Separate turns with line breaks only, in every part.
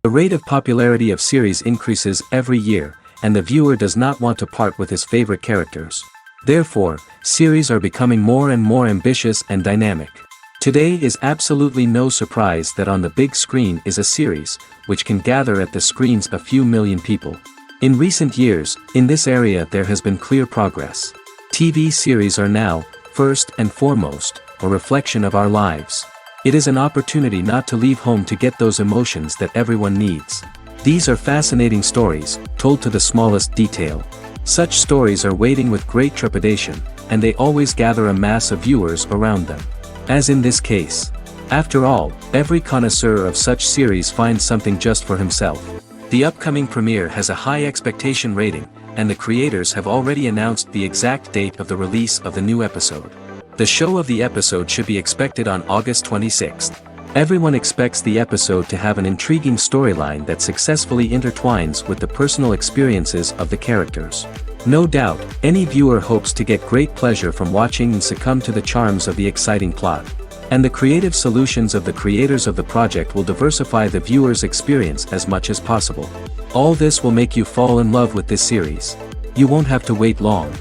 The rate of popularity of series increases every year, and the viewer does not want to part with his favorite characters. Therefore, series are becoming more and more ambitious and dynamic. Today is absolutely no surprise that on the big screen is a series, which can gather at the screens a few million people. In recent years, in this area there has been clear progress. TV series are now, first and foremost, a reflection of our lives. It is an opportunity not to leave home to get those emotions that everyone needs. These are fascinating stories, told to the smallest detail. Such stories are waiting with great trepidation, and they always gather a mass of viewers around them. As in this case. After all, every connoisseur of such series finds something just for himself. The upcoming premiere has a high expectation rating, and the creators have already announced the exact date of the release of the new episode. The show of the episode should be expected on August 26th. Everyone expects the episode to have an intriguing storyline that successfully intertwines with the personal experiences of the characters. No doubt, any viewer hopes to get great pleasure from watching and succumb to the charms of the exciting plot. And the creative solutions of the creators of the project will diversify the viewer's experience as much as possible. All this will make you fall in love with this series. You won't have to wait long.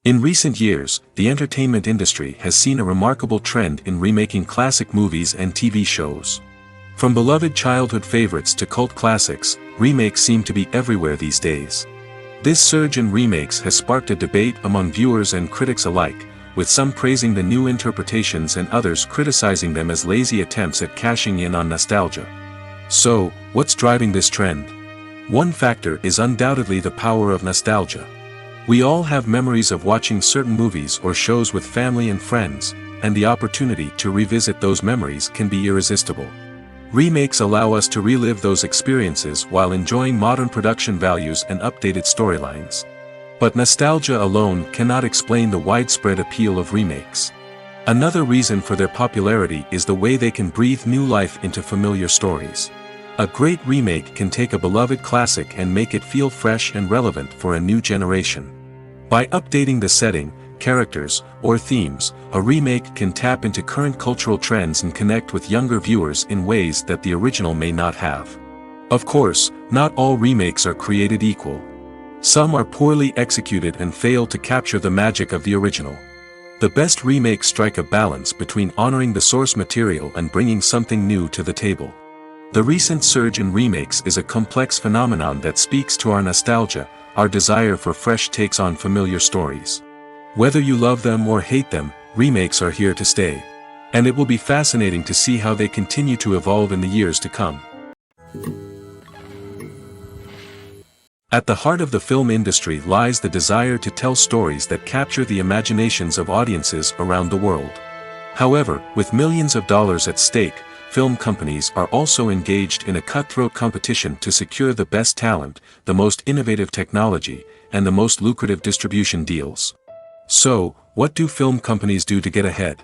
In recent years, the entertainment industry has seen a remarkable trend in remaking classic movies and TV shows. From beloved childhood favorites to cult classics, remakes seem to be everywhere these days. This surge in remakes has sparked a debate among viewers and critics alike, with some praising the new interpretations and others criticizing them as lazy attempts at cashing in on nostalgia. So, what's driving this trend? One factor is undoubtedly the power of nostalgia. We all have memories of watching certain movies or shows with family and friends, and the opportunity to revisit those memories can be irresistible. Remakes allow us to relive those experiences while enjoying modern production values and updated storylines. But nostalgia alone cannot explain the widespread appeal of remakes. Another reason for their popularity is the way they can breathe new life into familiar stories. A great remake can take a beloved classic and make it feel fresh and relevant for a new generation. By updating the setting, characters, or themes, a remake can tap into current cultural trends and connect with younger viewers in ways that the original may not have. Of course, not all remakes are created equal. Some are poorly executed and fail to capture the magic of the original. The best remakes strike a balance between honoring the source material and bringing something new to the table. The recent surge in remakes is a complex phenomenon that speaks to our nostalgia, our desire for fresh takes on familiar stories. Whether you love them or hate them, remakes are here to stay. And it will be fascinating to see how they continue to evolve in the years to come. At the heart of the film industry lies the desire to tell stories that capture the imaginations of audiences around the world. However, with millions of dollars at stake, film companies are also engaged in a cutthroat competition to secure the best talent, the most innovative technology, and the most lucrative distribution deals. So, what do film companies do to get ahead?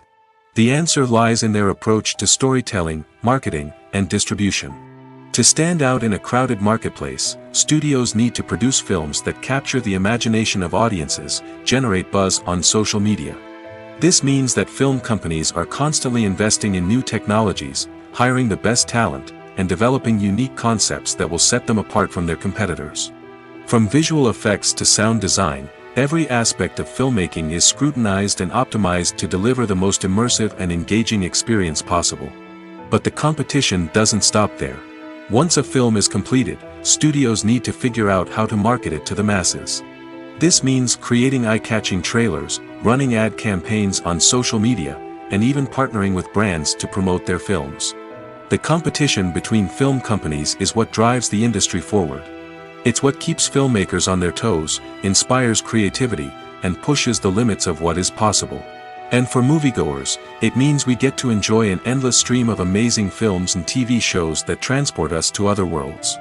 The answer lies in their approach to storytelling, marketing, and distribution. To stand out in a crowded marketplace, studios need to produce films that capture the imagination of audiences, generate buzz on social media. This means that film companies are constantly investing in new technologies, hiring the best talent, and developing unique concepts that will set them apart from their competitors. From visual effects to sound design, every aspect of filmmaking is scrutinized and optimized to deliver the most immersive and engaging experience possible. But the competition doesn't stop there. Once a film is completed, studios need to figure out how to market it to the masses. This means creating eye-catching trailers, running ad campaigns on social media, and even partnering with brands to promote their films. The competition between film companies is what drives the industry forward. It's what keeps filmmakers on their toes, inspires creativity, and pushes the limits of what is possible. And for moviegoers, it means we get to enjoy an endless stream of amazing films and TV shows that transport us to other worlds.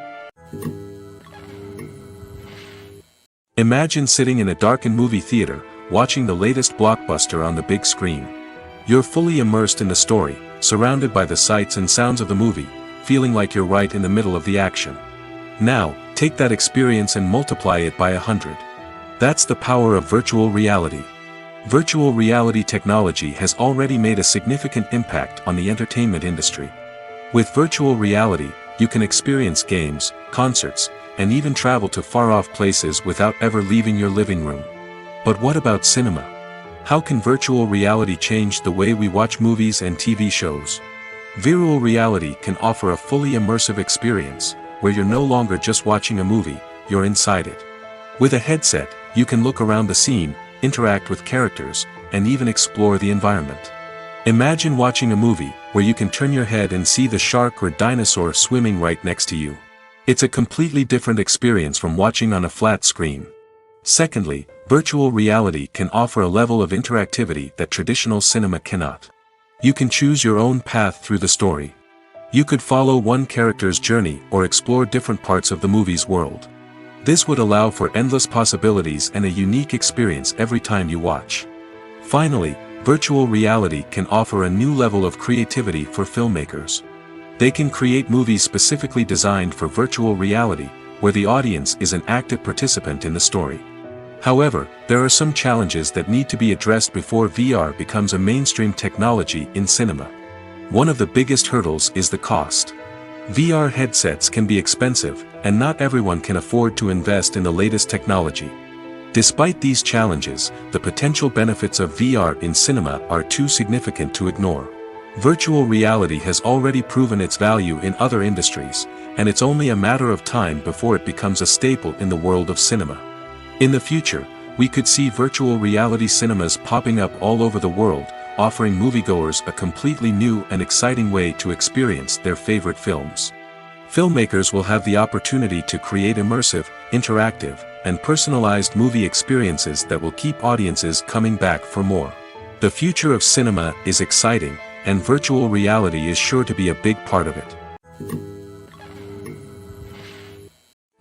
Imagine sitting in a darkened movie theater, watching the latest blockbuster on the big screen. You're fully immersed in the story, surrounded by the sights and sounds of the movie, feeling like you're right in the middle of the action. Now, take that experience and multiply it by 100. That's the power of virtual reality. Virtual reality technology has already made a significant impact on the entertainment industry. With virtual reality, you can experience games, concerts, and even travel to far-off places without ever leaving your living room. But what about cinema? How can virtual reality change the way we watch movies and TV shows? Virtual reality can offer a fully immersive experience, where you're no longer just watching a movie, you're inside it. With a headset, you can look around the scene, interact with characters, and even explore the environment. Imagine watching a movie where you can turn your head and see the shark or dinosaur swimming right next to you. It's a completely different experience from watching on a flat screen. Secondly, virtual reality can offer a level of interactivity that traditional cinema cannot. You can choose your own path through the story. You could follow one character's journey or explore different parts of the movie's world. This would allow for endless possibilities and a unique experience every time you watch. Finally, virtual reality can offer a new level of creativity for filmmakers. They can create movies specifically designed for virtual reality, where the audience is an active participant in the story. However, there are some challenges that need to be addressed before VR becomes a mainstream technology in cinema. One of the biggest hurdles is the cost. VR headsets can be expensive, and not everyone can afford to invest in the latest technology. Despite these challenges, the potential benefits of VR in cinema are too significant to ignore. Virtual reality has already proven its value in other industries, and it's only a matter of time before it becomes a staple in the world of cinema. In the future, we could see virtual reality cinemas popping up all over the world, offering moviegoers a completely new and exciting way to experience their favorite films. Filmmakers will have the opportunity to create immersive, interactive, and personalized movie experiences that will keep audiences coming back for more. The future of cinema is exciting, and virtual reality is sure to be a big part of it.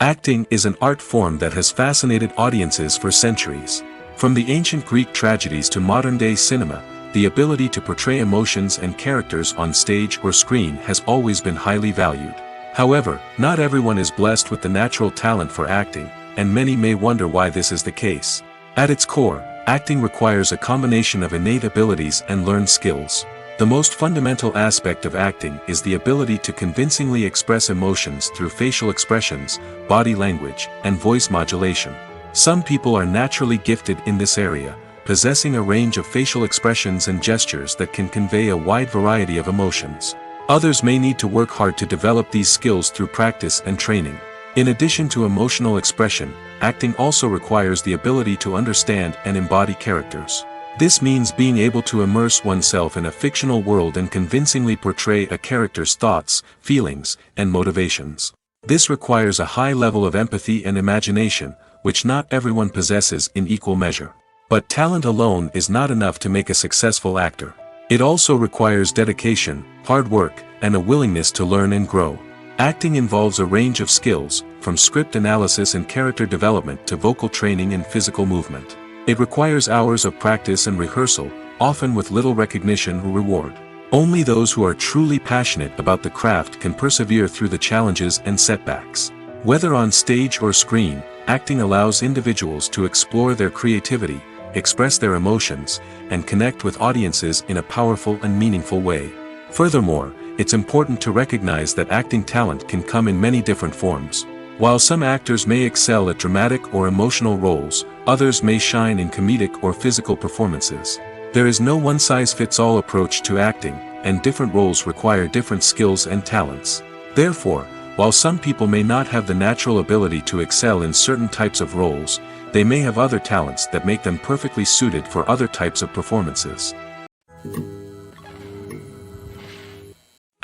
Acting is an art form that has fascinated audiences for centuries. From the ancient Greek tragedies to modern-day cinema, the ability to portray emotions and characters on stage or screen has always been highly valued. However, not everyone is blessed with the natural talent for acting, and many may wonder why this is the case. At its core, acting requires a combination of innate abilities and learned skills. The most fundamental aspect of acting is the ability to convincingly express emotions through facial expressions, body language, and voice modulation. Some people are naturally gifted in this area, possessing a range of facial expressions and gestures that can convey a wide variety of emotions. Others may need to work hard to develop these skills through practice and training. In addition to emotional expression, acting also requires the ability to understand and embody characters. This means being able to immerse oneself in a fictional world and convincingly portray a character's thoughts, feelings, and motivations. This requires a high level of empathy and imagination, which not everyone possesses in equal measure. But talent alone is not enough to make a successful actor. It also requires dedication, hard work, and a willingness to learn and grow. Acting involves a range of skills, from script analysis and character development to vocal training and physical movement. It requires hours of practice and rehearsal, often with little recognition or reward. Only those who are truly passionate about the craft can persevere through the challenges and setbacks. Whether on stage or screen, acting allows individuals to explore their creativity, express their emotions, and connect with audiences in a powerful and meaningful way. Furthermore, it's important to recognize that acting talent can come in many different forms. While some actors may excel at dramatic or emotional roles, others may shine in comedic or physical performances. There is no one-size-fits-all approach to acting, and different roles require different skills and talents. Therefore, while some people may not have the natural ability to excel in certain types of roles, they may have other talents that make them perfectly suited for other types of performances.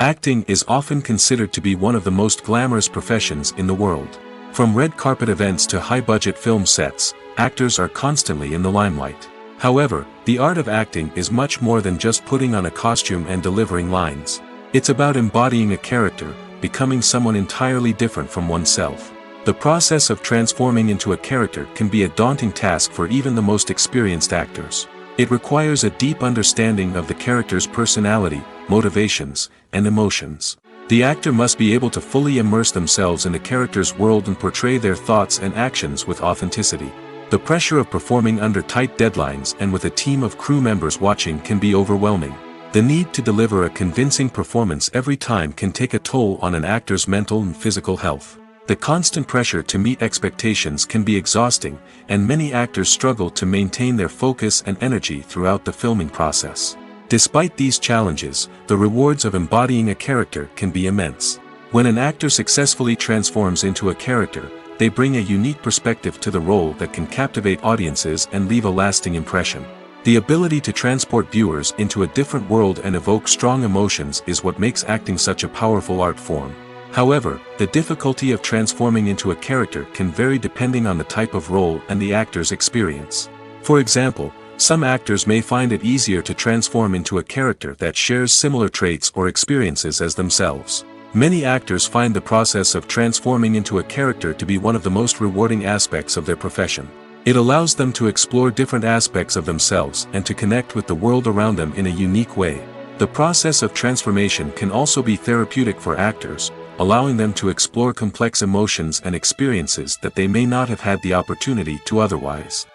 Acting is often considered to be one of the most glamorous professions in the world. From red carpet events to high-budget film sets, actors are constantly in the limelight. However, the art of acting is much more than just putting on a costume and delivering lines. It's about embodying a character, becoming someone entirely different from oneself. The process of transforming into a character can be a daunting task for even the most experienced actors. It requires a deep understanding of the character's personality, motivations, and emotions. The actor must be able to fully immerse themselves in the character's world and portray their thoughts and actions with authenticity. The pressure of performing under tight deadlines and with a team of crew members watching can be overwhelming. The need to deliver a convincing performance every time can take a toll on an actor's mental and physical health. The constant pressure to meet expectations can be exhausting, and many actors struggle to maintain their focus and energy throughout the filming process. Despite these challenges, the rewards of embodying a character can be immense. When an actor successfully transforms into a character, they bring a unique perspective to the role that can captivate audiences and leave a lasting impression. The ability to transport viewers into a different world and evoke strong emotions is what makes acting such a powerful art form. However, the difficulty of transforming into a character can vary depending on the type of role and the actor's experience. For example, some actors may find it easier to transform into a character that shares similar traits or experiences as themselves. Many actors find the process of transforming into a character to be one of the most rewarding aspects of their profession. It allows them to explore different aspects of themselves and to connect with the world around them in a unique way. The process of transformation can also be therapeutic for actors, allowing them to explore complex emotions and experiences that they may not have had the opportunity to otherwise.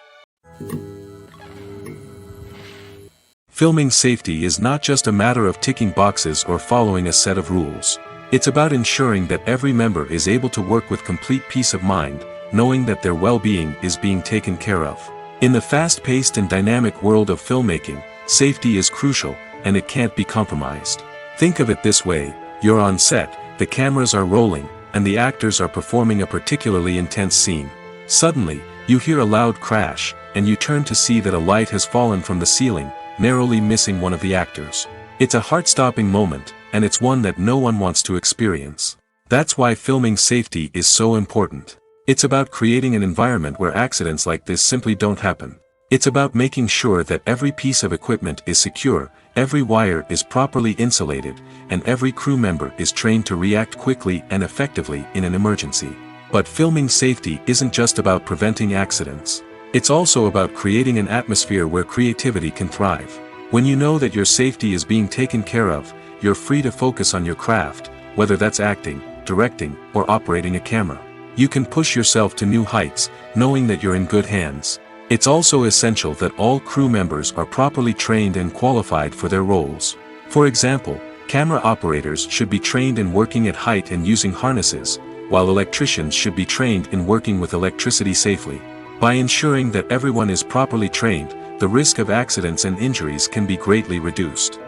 Filming safety is not just a matter of ticking boxes or following a set of rules. It's about ensuring that every member is able to work with complete peace of mind, knowing that their well-being is being taken care of. In the fast-paced and dynamic world of filmmaking, safety is crucial, and it can't be compromised. Think of it this way: you're on set, the cameras are rolling, and the actors are performing a particularly intense scene. Suddenly, you hear a loud crash, and you turn to see that a light has fallen from the ceiling, narrowly missing one of the actors. It's a heart-stopping moment, and it's one that no one wants to experience. That's why filming safety is so important. It's about creating an environment where accidents like this simply don't happen. It's about making sure that every piece of equipment is secure, every wire is properly insulated, and every crew member is trained to react quickly and effectively in an emergency. But filming safety isn't just about preventing accidents. It's also about creating an atmosphere where creativity can thrive. When you know that your safety is being taken care of, you're free to focus on your craft, whether that's acting, directing, or operating a camera. You can push yourself to new heights, knowing that you're in good hands. It's also essential that all crew members are properly trained and qualified for their roles. For example, camera operators should be trained in working at height and using harnesses, while electricians should be trained in working with electricity safely. By ensuring that everyone is properly trained, the risk of accidents and injuries can be greatly reduced.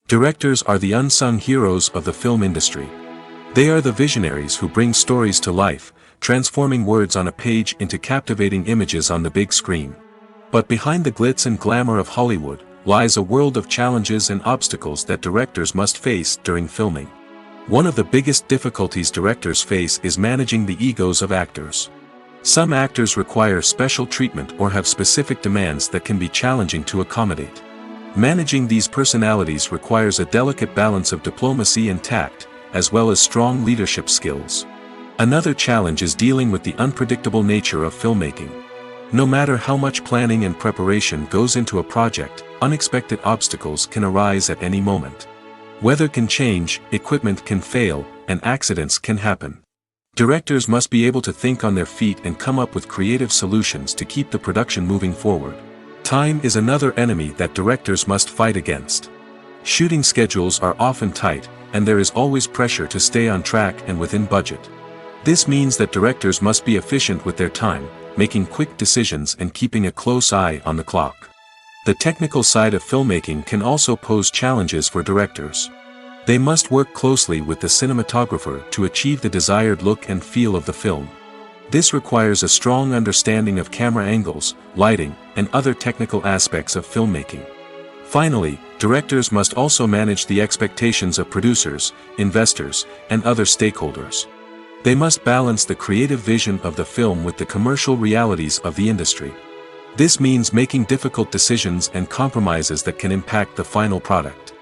Directors are the unsung heroes of the film industry. They are the visionaries who bring stories to life, transforming words on a page into captivating images on the big screen. But behind the glitz and glamour of Hollywood lies a world of challenges and obstacles that directors must face during filming. One of the biggest difficulties directors face is managing the egos of actors. Some actors require special treatment or have specific demands that can be challenging to accommodate. Managing these personalities requires a delicate balance of diplomacy and tact, as well as strong leadership skills. Another challenge is dealing with the unpredictable nature of filmmaking. No matter how much planning and preparation goes into a project, unexpected obstacles can arise at any moment. Weather can change, equipment can fail, and accidents can happen. Directors must be able to think on their feet and come up with creative solutions to keep the production moving forward. Time is another enemy that directors must fight against. Shooting schedules are often tight, and there is always pressure to stay on track and within budget. This means that directors must be efficient with their time, making quick decisions and keeping a close eye on the clock. The technical side of filmmaking can also pose challenges for directors. They must work closely with the cinematographer to achieve the desired look and feel of the film. This requires a strong understanding of camera angles, lighting, and other technical aspects of filmmaking. Finally, directors must also manage the expectations of producers, investors, and other stakeholders. They must balance the creative vision of the film with the commercial realities of the industry. This means making difficult decisions and compromises that can impact the final product.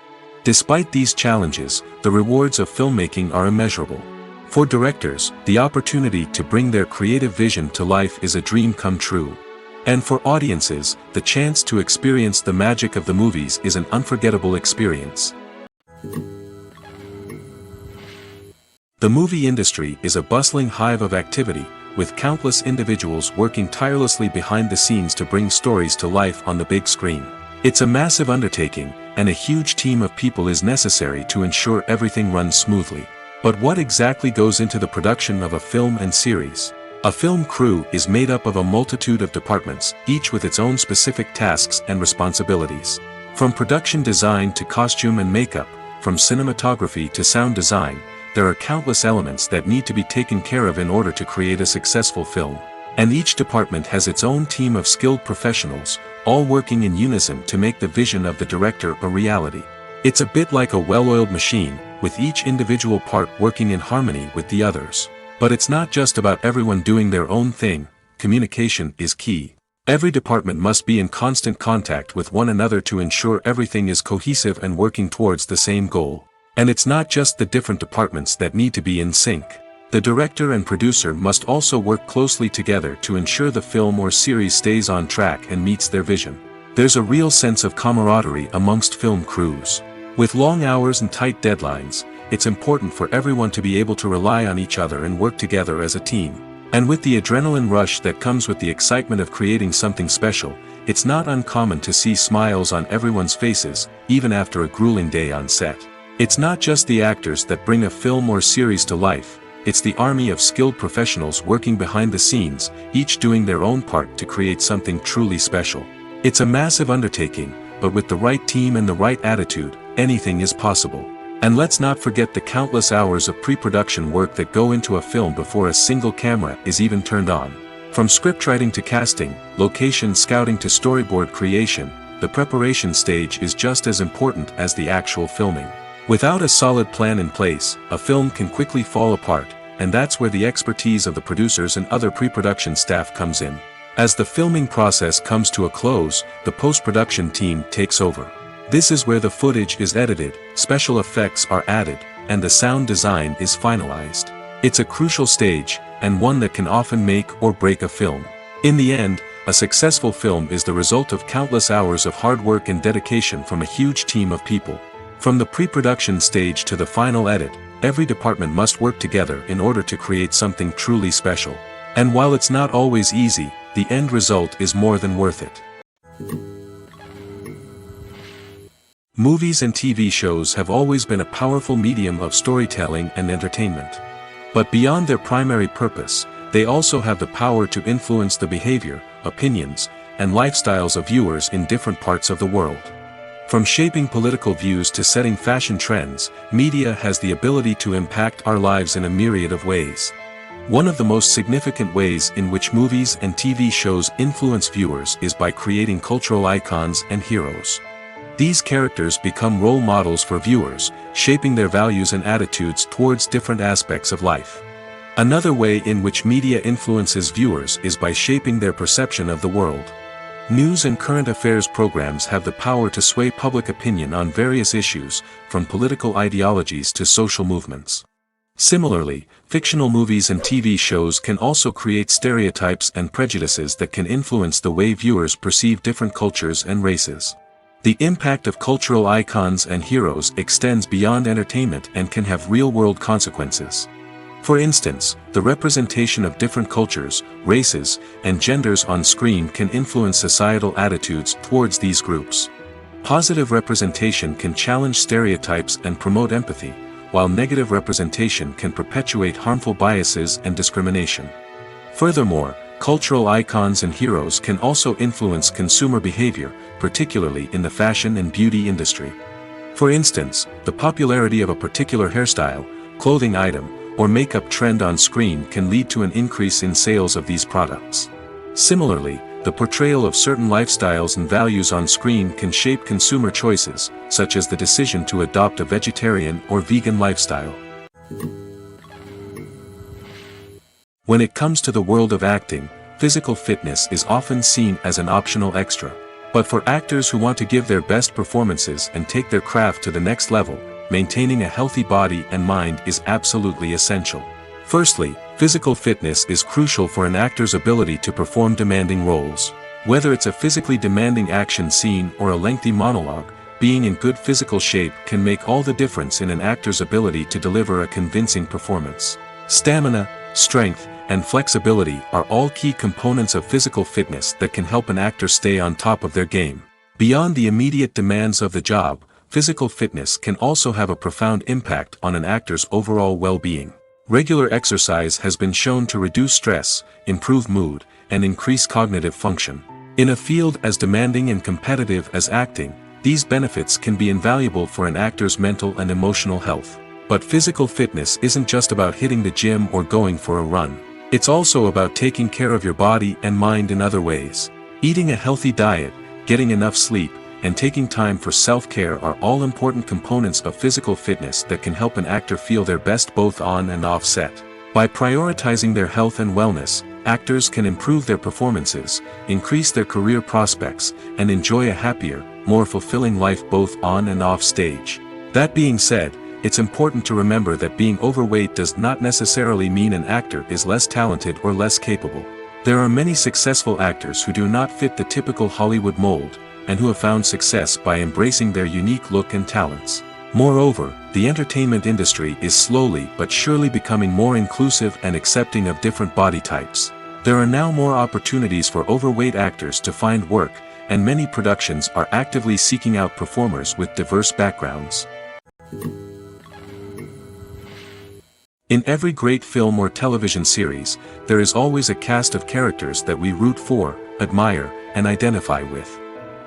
Despite these challenges, the rewards of filmmaking are immeasurable. For directors, the opportunity to bring their creative vision to life is a dream come true. And for audiences, the chance to experience the magic of the movies is an unforgettable experience. The movie industry is a bustling hive of activity, with countless individuals working tirelessly behind the scenes to bring stories to life on the big screen. It's a massive undertaking, and a huge team of people is necessary to ensure everything runs smoothly. But what exactly goes into the production of a film and series? A film crew is made up of a multitude of departments, each with its own specific tasks and responsibilities. From production design to costume and makeup, from cinematography to sound design, there are countless elements that need to be taken care of in order to create a successful film. And each department has its own team of skilled professionals, all working in unison to make the vision of the director a reality. It's a bit like a well-oiled machine, with each individual part working in harmony with the others. But it's not just about everyone doing their own thing. Communication is key. Every department must be in constant contact with one another to ensure everything is cohesive and working towards the same goal. And it's not just the different departments that need to be in sync. The director and producer must also work closely together to ensure the film or series stays on track and meets their vision. There's a real sense of camaraderie amongst film crews. With long hours and tight deadlines, it's important for everyone to be able to rely on each other and work together as a team. And with the adrenaline rush that comes with the excitement of creating something special, it's not uncommon to see smiles on everyone's faces, even after a grueling day on set. It's not just the actors that bring a film or series to life, it's the army of skilled professionals working behind the scenes, each doing their own part to create something truly special. It's a massive undertaking, but with the right team and the right attitude, anything is possible. And let's not forget the countless hours of pre-production work that go into a film before a single camera is even turned on. From scriptwriting to casting, location scouting to storyboard creation, the preparation stage is just as important as the actual filming. Without a solid plan in place, a film can quickly fall apart, and that's where the expertise of the producers and other pre-production staff comes in. As the filming process comes to a close, the post-production team takes over. This is where the footage is edited, special effects are added, and the sound design is finalized. It's a crucial stage, and one that can often make or break a film. In the end, a successful film is the result of countless hours of hard work and dedication from a huge team of people. From the pre-production stage to the final edit, every department must work together in order to create something truly special. And while it's not always easy, the end result is more than worth it. Movies and TV shows have always been a powerful medium of storytelling and entertainment. But beyond their primary purpose, they also have the power to influence the behavior, opinions, and lifestyles of viewers in different parts of the world. From shaping political views to setting fashion trends, media has the ability to impact our lives in a myriad of ways. One of the most significant ways in which movies and TV shows influence viewers is by creating cultural icons and heroes. These characters become role models for viewers, shaping their values and attitudes towards different aspects of life. Another way in which media influences viewers is by shaping their perception of the world. News and current affairs programs have the power to sway public opinion on various issues, from political ideologies to social movements. Similarly, fictional movies and TV shows can also create stereotypes and prejudices that can influence the way viewers perceive different cultures and races. The impact of cultural icons and heroes extends beyond entertainment and can have real-world consequences. For instance, the representation of different cultures, races, and genders on screen can influence societal attitudes towards these groups. Positive representation can challenge stereotypes and promote empathy, while negative representation can perpetuate harmful biases and discrimination. Furthermore, cultural icons and heroes can also influence consumer behavior, particularly in the fashion and beauty industry. For instance, the popularity of a particular hairstyle, clothing item, or makeup trend on screen can lead to an increase in sales of these products. Similarly, the portrayal of certain lifestyles and values on screen can shape consumer choices, such as the decision to adopt a vegetarian or vegan lifestyle. When it comes to the world of acting, physical fitness is often seen as an optional extra. But for actors who want to give their best performances and take their craft to the next level, maintaining a healthy body and mind is absolutely essential. Firstly, physical fitness is crucial for an actor's ability to perform demanding roles. Whether it's a physically demanding action scene or a lengthy monologue, being in good physical shape can make all the difference in an actor's ability to deliver a convincing performance. Stamina, strength, and flexibility are all key components of physical fitness that can help an actor stay on top of their game. Beyond the immediate demands of the job, physical fitness can also have a profound impact on an actor's overall well-being. Regular exercise has been shown to reduce stress, improve mood, and increase cognitive function. In a field as demanding and competitive as acting, these benefits can be invaluable for an actor's mental and emotional health. But physical fitness isn't just about hitting the gym or going for a run. It's also about taking care of your body and mind in other ways. Eating a healthy diet, getting enough sleep, and taking time for self-care are all important components of physical fitness that can help an actor feel their best both on and off set. By prioritizing their health and wellness, actors can improve their performances, increase their career prospects, and enjoy a happier, more fulfilling life both on and off stage. That being said, it's important to remember that being overweight does not necessarily mean an actor is less talented or less capable. There are many successful actors who do not fit the typical Hollywood mold, and who have found success by embracing their unique look and talents. Moreover, the entertainment industry is slowly but surely becoming more inclusive and accepting of different body types. There are now more opportunities for overweight actors to find work, and many productions are actively seeking out performers with diverse backgrounds. In every great film or television series, there is always a cast of characters that we root for, admire, and identify with.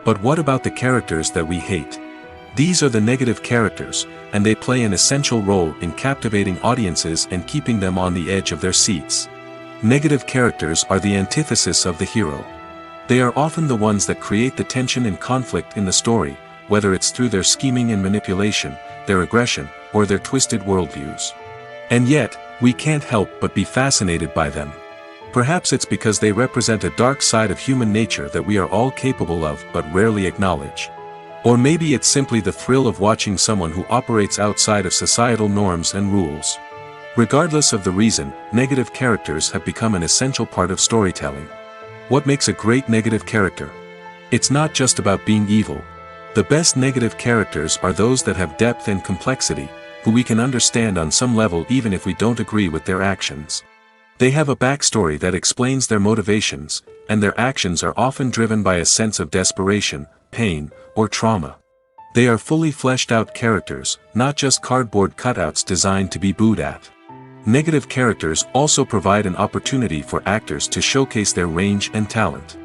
But what about the characters that we hate? These are the negative characters, and they play an essential role in captivating audiences and keeping them on the edge of their seats. Negative characters are the antithesis of the hero. They are often the ones that create the tension and conflict in the story, whether it's through their scheming and manipulation, their aggression, or their twisted worldviews. And yet, we can't help but be fascinated by them. Perhaps it's because they represent a dark side of human nature that we are all capable of but rarely acknowledge. Or maybe it's simply the thrill of watching someone who operates outside of societal norms and rules. Regardless of the reason, negative characters have become an essential part of storytelling. What makes a great negative character? It's not just about being evil. The best negative characters are those that have depth and complexity, who we can understand on some level even if we don't agree with their actions. They have a backstory that explains their motivations, and their actions are often driven by a sense of desperation, pain, or trauma. They are fully fleshed out characters, not just cardboard cutouts designed to be booed at. Negative characters also provide an opportunity for actors to showcase their range and talent.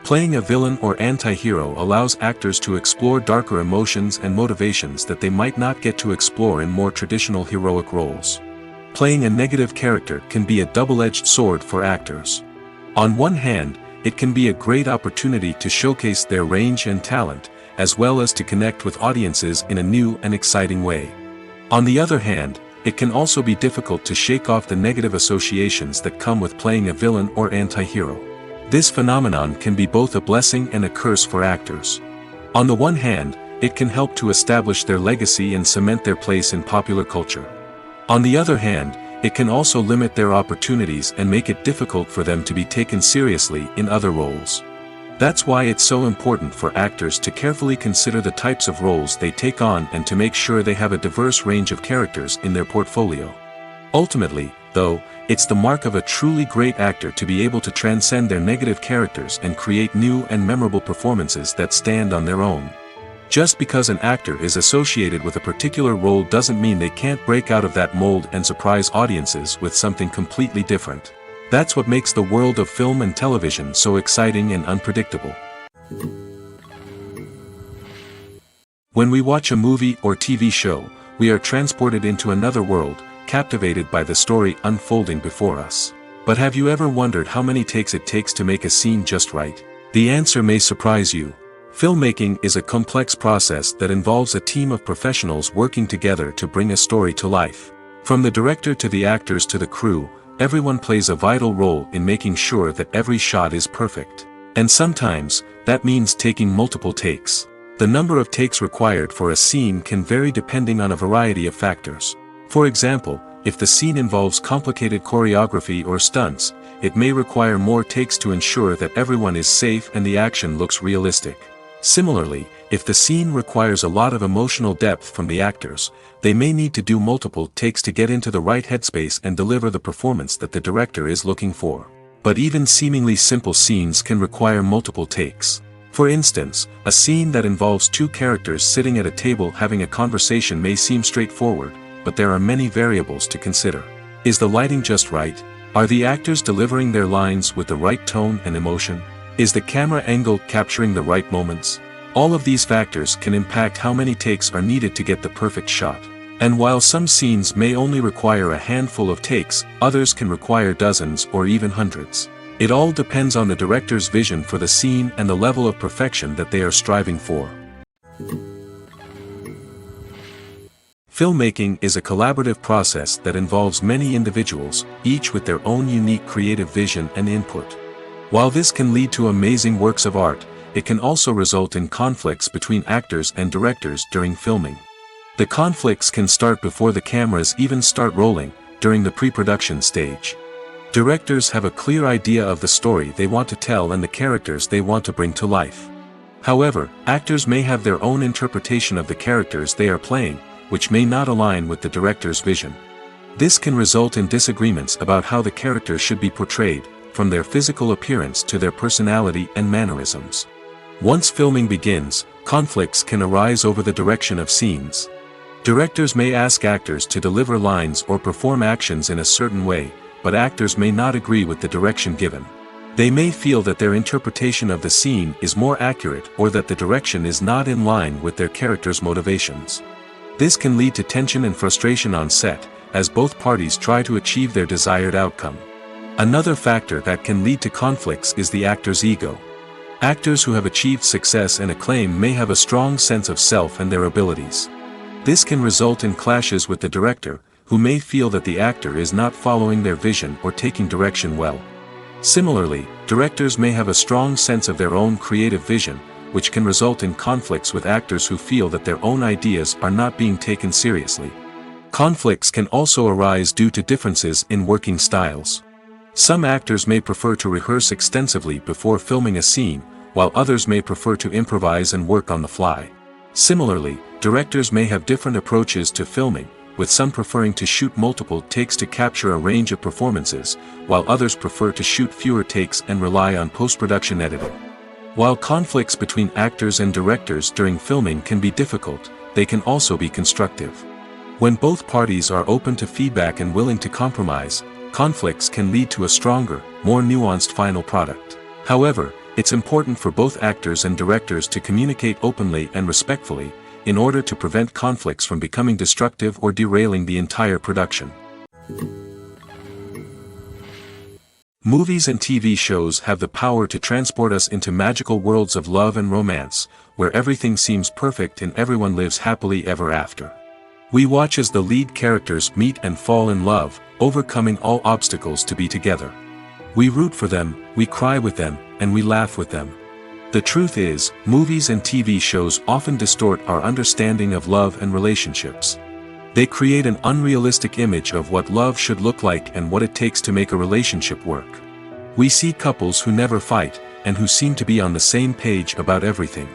Playing a villain or anti-hero allows actors to explore darker emotions and motivations that they might not get to explore in more traditional heroic roles. Playing a negative character can be a double-edged sword for actors. On one hand, it can be a great opportunity to showcase their range and talent, as well as to connect with audiences in a new and exciting way. On the other hand, it can also be difficult to shake off the negative associations that come with playing a villain or anti-hero. This phenomenon can be both a blessing and a curse for actors. On the one hand, it can help to establish their legacy and cement their place in popular culture. On the other hand, it can also limit their opportunities and make it difficult for them to be taken seriously in other roles. That's why it's so important for actors to carefully consider the types of roles they take on and to make sure they have a diverse range of characters in their portfolio. Ultimately, though, it's the mark of a truly great actor to be able to transcend their negative characters and create new and memorable performances that stand on their own. Just because an actor is associated with a particular role doesn't mean they can't break out of that mold and surprise audiences with something completely different. That's what makes the world of film and television so exciting and unpredictable. When we watch a movie or TV show, we are transported into another world, captivated by the story unfolding before us. But have you ever wondered how many takes it takes to make a scene just right? The answer may surprise you. Filmmaking is a complex process that involves a team of professionals working together to bring a story to life. From the director to the actors to the crew, everyone plays a vital role in making sure that every shot is perfect. And sometimes, that means taking multiple takes. The number of takes required for a scene can vary depending on a variety of factors. For example, if the scene involves complicated choreography or stunts, it may require more takes to ensure that everyone is safe and the action looks realistic. Similarly, If the scene requires a lot of emotional depth from the actors, they may need to do multiple takes to get into the right headspace and deliver the performance that the director is looking for. But even seemingly simple scenes can require multiple takes. For instance, a scene that involves two characters sitting at a table having a conversation may seem straightforward, but there are many variables to consider. Is the lighting just right? Are the actors delivering their lines with the right tone and emotion? Is the camera angle capturing the right moments? All of these factors can impact how many takes are needed to get the perfect shot. And while some scenes may only require a handful of takes, others can require dozens or even hundreds. It all depends on the director's vision for the scene and the level of perfection that they are striving for. Filmmaking is a collaborative process that involves many individuals, each with their own unique creative vision and input. While this can lead to amazing works of art, it can also result in conflicts between actors and directors during filming. The conflicts can start before the cameras even start rolling, during the pre-production stage. Directors have a clear idea of the story they want to tell and the characters they want to bring to life. However, actors may have their own interpretation of the characters they are playing, which may not align with the director's vision. This can result in disagreements about how the characters should be portrayed, from their physical appearance to their personality and mannerisms. Once filming begins, conflicts can arise over the direction of scenes. Directors may ask actors to deliver lines or perform actions in a certain way, but actors may not agree with the direction given. They may feel that their interpretation of the scene is more accurate or that the direction is not in line with their character's motivations. This can lead to tension and frustration on set, as both parties try to achieve their desired outcome. Another factor that can lead to conflicts is the actor's ego. Actors who have achieved success and acclaim may have a strong sense of self and their abilities. This can result in clashes with the director, who may feel that the actor is not following their vision or taking direction well. Similarly, directors may have a strong sense of their own creative vision, which can result in conflicts with actors who feel that their own ideas are not being taken seriously. Conflicts can also arise due to differences in working styles. Some actors may prefer to rehearse extensively before filming a scene, while others may prefer to improvise and work on the fly. Similarly, directors may have different approaches to filming, with some preferring to shoot multiple takes to capture a range of performances, while others prefer to shoot fewer takes and rely on post-production editing. While conflicts between actors and directors during filming can be difficult, they can also be constructive. When both parties are open to feedback and willing to compromise, conflicts can lead to a stronger, more nuanced final product. However, it's important for both actors and directors to communicate openly and respectfully, in order to prevent conflicts from becoming destructive or derailing the entire production. Movies and TV shows have the power to transport us into magical worlds of love and romance, where everything seems perfect and everyone lives happily ever after. We watch as the lead characters meet and fall in love, overcoming all obstacles to be together. We root for them, we cry with them, and we laugh with them. The truth is, movies and TV shows often distort our understanding of love and relationships. They create an unrealistic image of what love should look like and what it takes to make a relationship work. We see couples who never fight, and who seem to be on the same page about everything.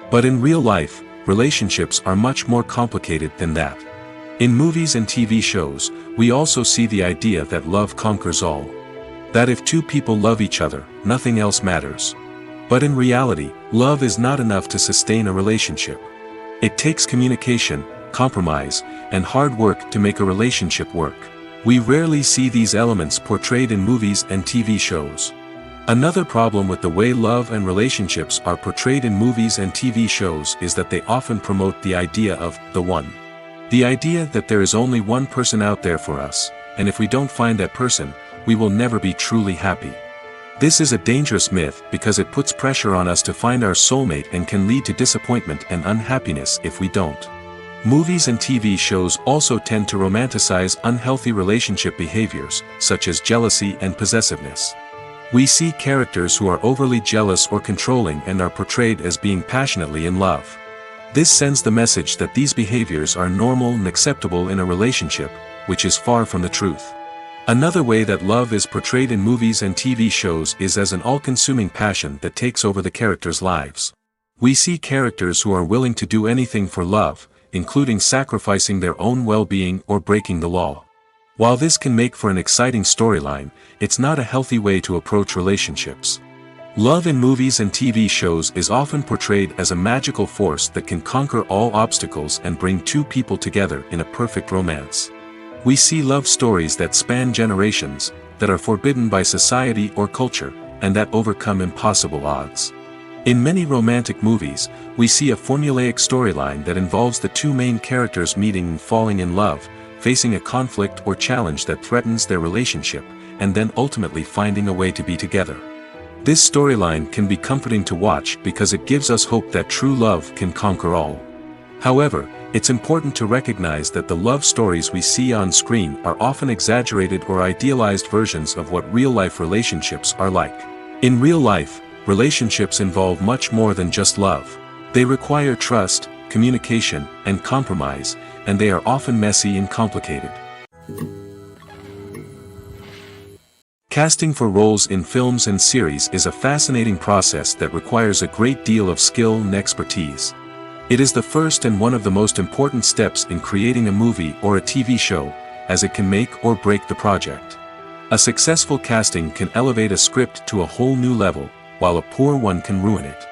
But in real life, relationships are much more complicated than that. In movies and TV shows, we also see the idea that love conquers all. That if two people love each other, nothing else matters. But in reality, love is not enough to sustain a relationship. It takes communication, compromise, and hard work to make a relationship work. We rarely see these elements portrayed in movies and TV shows. Another problem with the way love and relationships are portrayed in movies and TV shows is that they often promote the idea of the one. The idea that there is only one person out there for us, and if we don't find that person, we will never be truly happy. This is a dangerous myth because it puts pressure on us to find our soulmate and can lead to disappointment and unhappiness if we don't. Movies and TV shows also tend to romanticize unhealthy relationship behaviors, such as jealousy and possessiveness. We see characters who are overly jealous or controlling and are portrayed as being passionately in love. This sends the message that these behaviors are normal and acceptable in a relationship, which is far from the truth. Another way that love is portrayed in movies and TV shows is as an all-consuming passion that takes over the characters' lives. We see characters who are willing to do anything for love, including sacrificing their own well-being or breaking the law. While this can make for an exciting storyline, it's not a healthy way to approach relationships. Love in movies and TV shows is often portrayed as a magical force that can conquer all obstacles and bring two people together in a perfect romance. We see love stories that span generations, that are forbidden by society or culture, and that overcome impossible odds. In many romantic movies, we see a formulaic storyline that involves the two main characters meeting and falling in love, facing a conflict or challenge that threatens their relationship, and then ultimately finding a way to be together. This storyline can be comforting to watch because it gives us hope that true love can conquer all. However, it's important to recognize that the love stories we see on screen are often exaggerated or idealized versions of what real-life relationships are like. In real life, relationships involve much more than just love. They require trust, communication, and compromise, and they are often messy and complicated. Casting for roles in films and series is a fascinating process that requires a great deal of skill and expertise. It is the first and one of the most important steps in creating a movie or a TV show, as it can make or break the project. A successful casting can elevate a script to a whole new level, while a poor one can ruin it.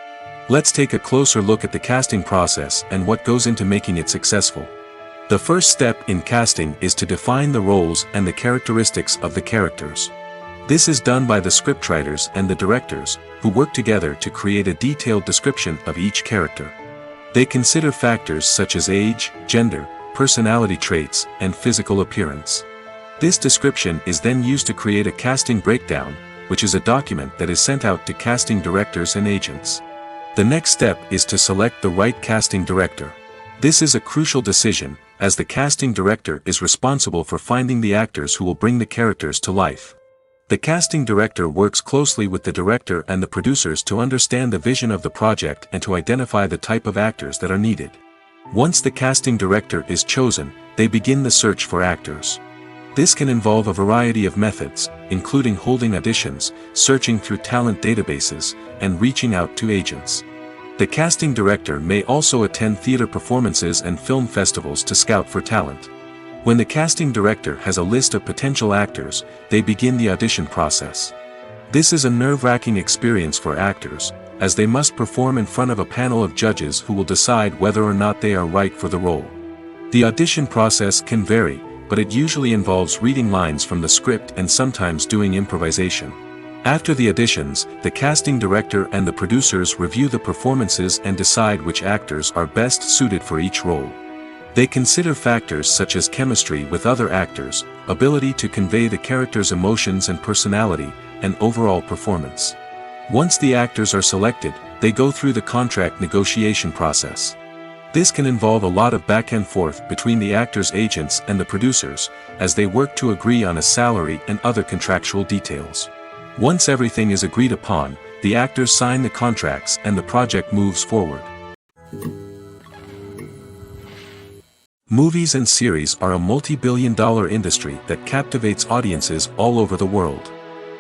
Let's take a closer look at the casting process and what goes into making it successful. The first step in casting is to define the roles and the characteristics of the characters. This is done by the scriptwriters and the directors, who work together to create a detailed description of each character. They consider factors such as age, gender, personality traits, and physical appearance. This description is then used to create a casting breakdown, which is a document that is sent out to casting directors and agents. The next step is to select the right casting director. This is a crucial decision, as the casting director is responsible for finding the actors who will bring the characters to life. The casting director works closely with the director and the producers to understand the vision of the project and to identify the type of actors that are needed. Once the casting director is chosen, they begin the search for actors. This can involve a variety of methods, including holding auditions, searching through talent databases, and reaching out to agents. The casting director may also attend theater performances and film festivals to scout for talent. When the casting director has a list of potential actors, they begin the audition process. This is a nerve-wracking experience for actors, as they must perform in front of a panel of judges who will decide whether or not they are right for the role. The audition process can vary, but it usually involves reading lines from the script and sometimes doing improvisation. After the auditions, the casting director and the producers review the performances and decide which actors are best suited for each role. They consider factors such as chemistry with other actors, ability to convey the character's emotions and personality, and overall performance. Once the actors are selected, they go through the contract negotiation process. This can involve a lot of back and forth between the actors' agents and the producers, as they work to agree on a salary and other contractual details. Once everything is agreed upon, the actors sign the contracts and the project moves forward. Movies and series are a multi-billion-dollar industry that captivates audiences all over the world.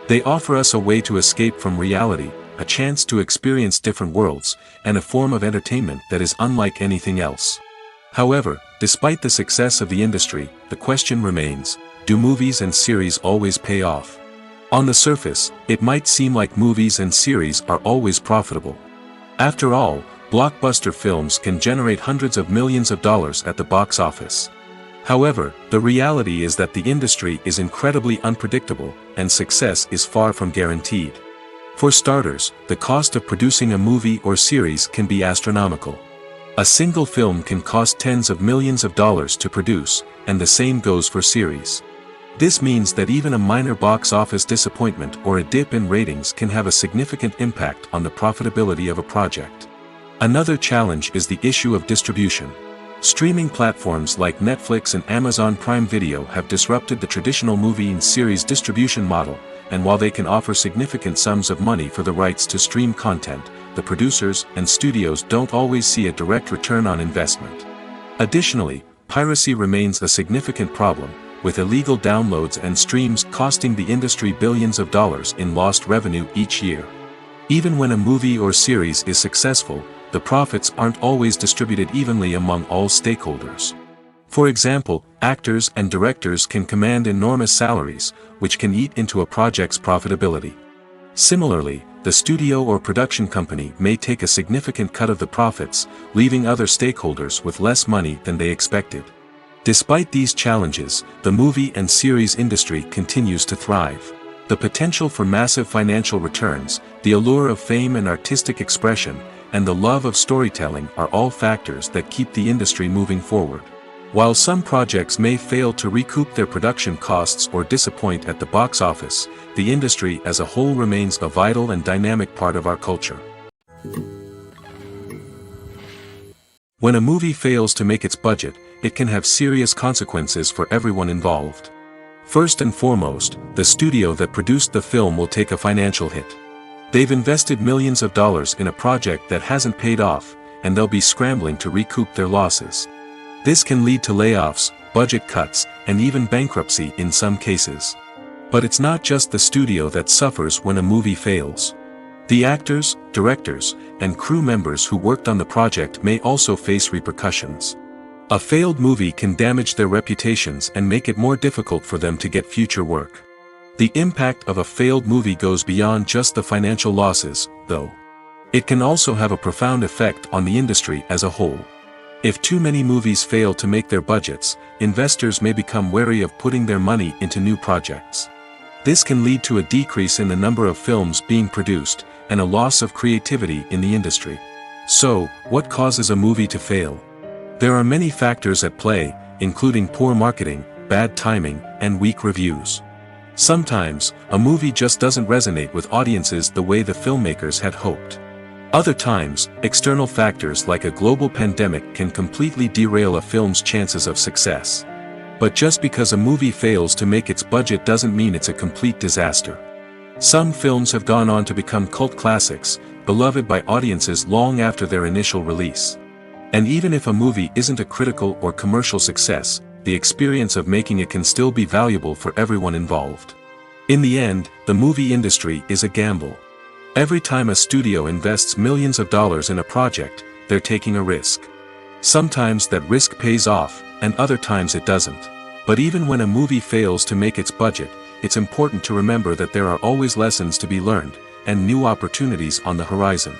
They offer us a way to escape from reality, a chance to experience different worlds, and a form of entertainment that is unlike anything else. However, despite the success of the industry, the question remains, do movies and series always pay off? On the surface, it might seem like movies and series are always profitable. After all, blockbuster films can generate hundreds of millions of dollars at the box office. However, the reality is that the industry is incredibly unpredictable, and success is far from guaranteed. For starters, the cost of producing a movie or series can be astronomical. A single film can cost tens of millions of dollars to produce, and the same goes for series. This means that even a minor box office disappointment or a dip in ratings can have a significant impact on the profitability of a project. Another challenge is the issue of distribution. Streaming platforms like Netflix and Amazon Prime Video have disrupted the traditional movie and series distribution model, and while they can offer significant sums of money for the rights to stream content, the producers and studios don't always see a direct return on investment. Additionally, piracy remains a significant problem, with illegal downloads and streams costing the industry billions of dollars in lost revenue each year. Even when a movie or series is successful, the profits aren't always distributed evenly among all stakeholders. For example, actors and directors can command enormous salaries, which can eat into a project's profitability. Similarly, the studio or production company may take a significant cut of the profits, leaving other stakeholders with less money than they expected. Despite these challenges, the movie and series industry continues to thrive. The potential for massive financial returns, the allure of fame and artistic expression, and the love of storytelling are all factors that keep the industry moving forward. While some projects may fail to recoup their production costs or disappoint at the box office, the industry as a whole remains a vital and dynamic part of our culture. When a movie fails to make its budget, it can have serious consequences for everyone involved. First and foremost, the studio that produced the film will take a financial hit. They've invested millions of dollars in a project that hasn't paid off, and they'll be scrambling to recoup their losses. This can lead to layoffs, budget cuts, and even bankruptcy in some cases. But it's not just the studio that suffers when a movie fails. The actors, directors, and crew members who worked on the project may also face repercussions. A failed movie can damage their reputations and make it more difficult for them to get future work. The impact of a failed movie goes beyond just the financial losses, though. It can also have a profound effect on the industry as a whole. If too many movies fail to make their budgets, investors may become wary of putting their money into new projects. This can lead to a decrease in the number of films being produced, and a loss of creativity in the industry. So, what causes a movie to fail? There are many factors at play, including poor marketing, bad timing, and weak reviews. Sometimes, a movie just doesn't resonate with audiences the way the filmmakers had hoped. Other times, external factors like a global pandemic can completely derail a film's chances of success. But just because a movie fails to make its budget doesn't mean it's a complete disaster. Some films have gone on to become cult classics, beloved by audiences long after their initial release. And even if a movie isn't a critical or commercial success, the experience of making it can still be valuable for everyone involved. In the end, the movie industry is a gamble. Every time a studio invests millions of dollars in a project, they're taking a risk. Sometimes that risk pays off, and other times it doesn't. But even when a movie fails to make its budget, it's important to remember that there are always lessons to be learned, and new opportunities on the horizon.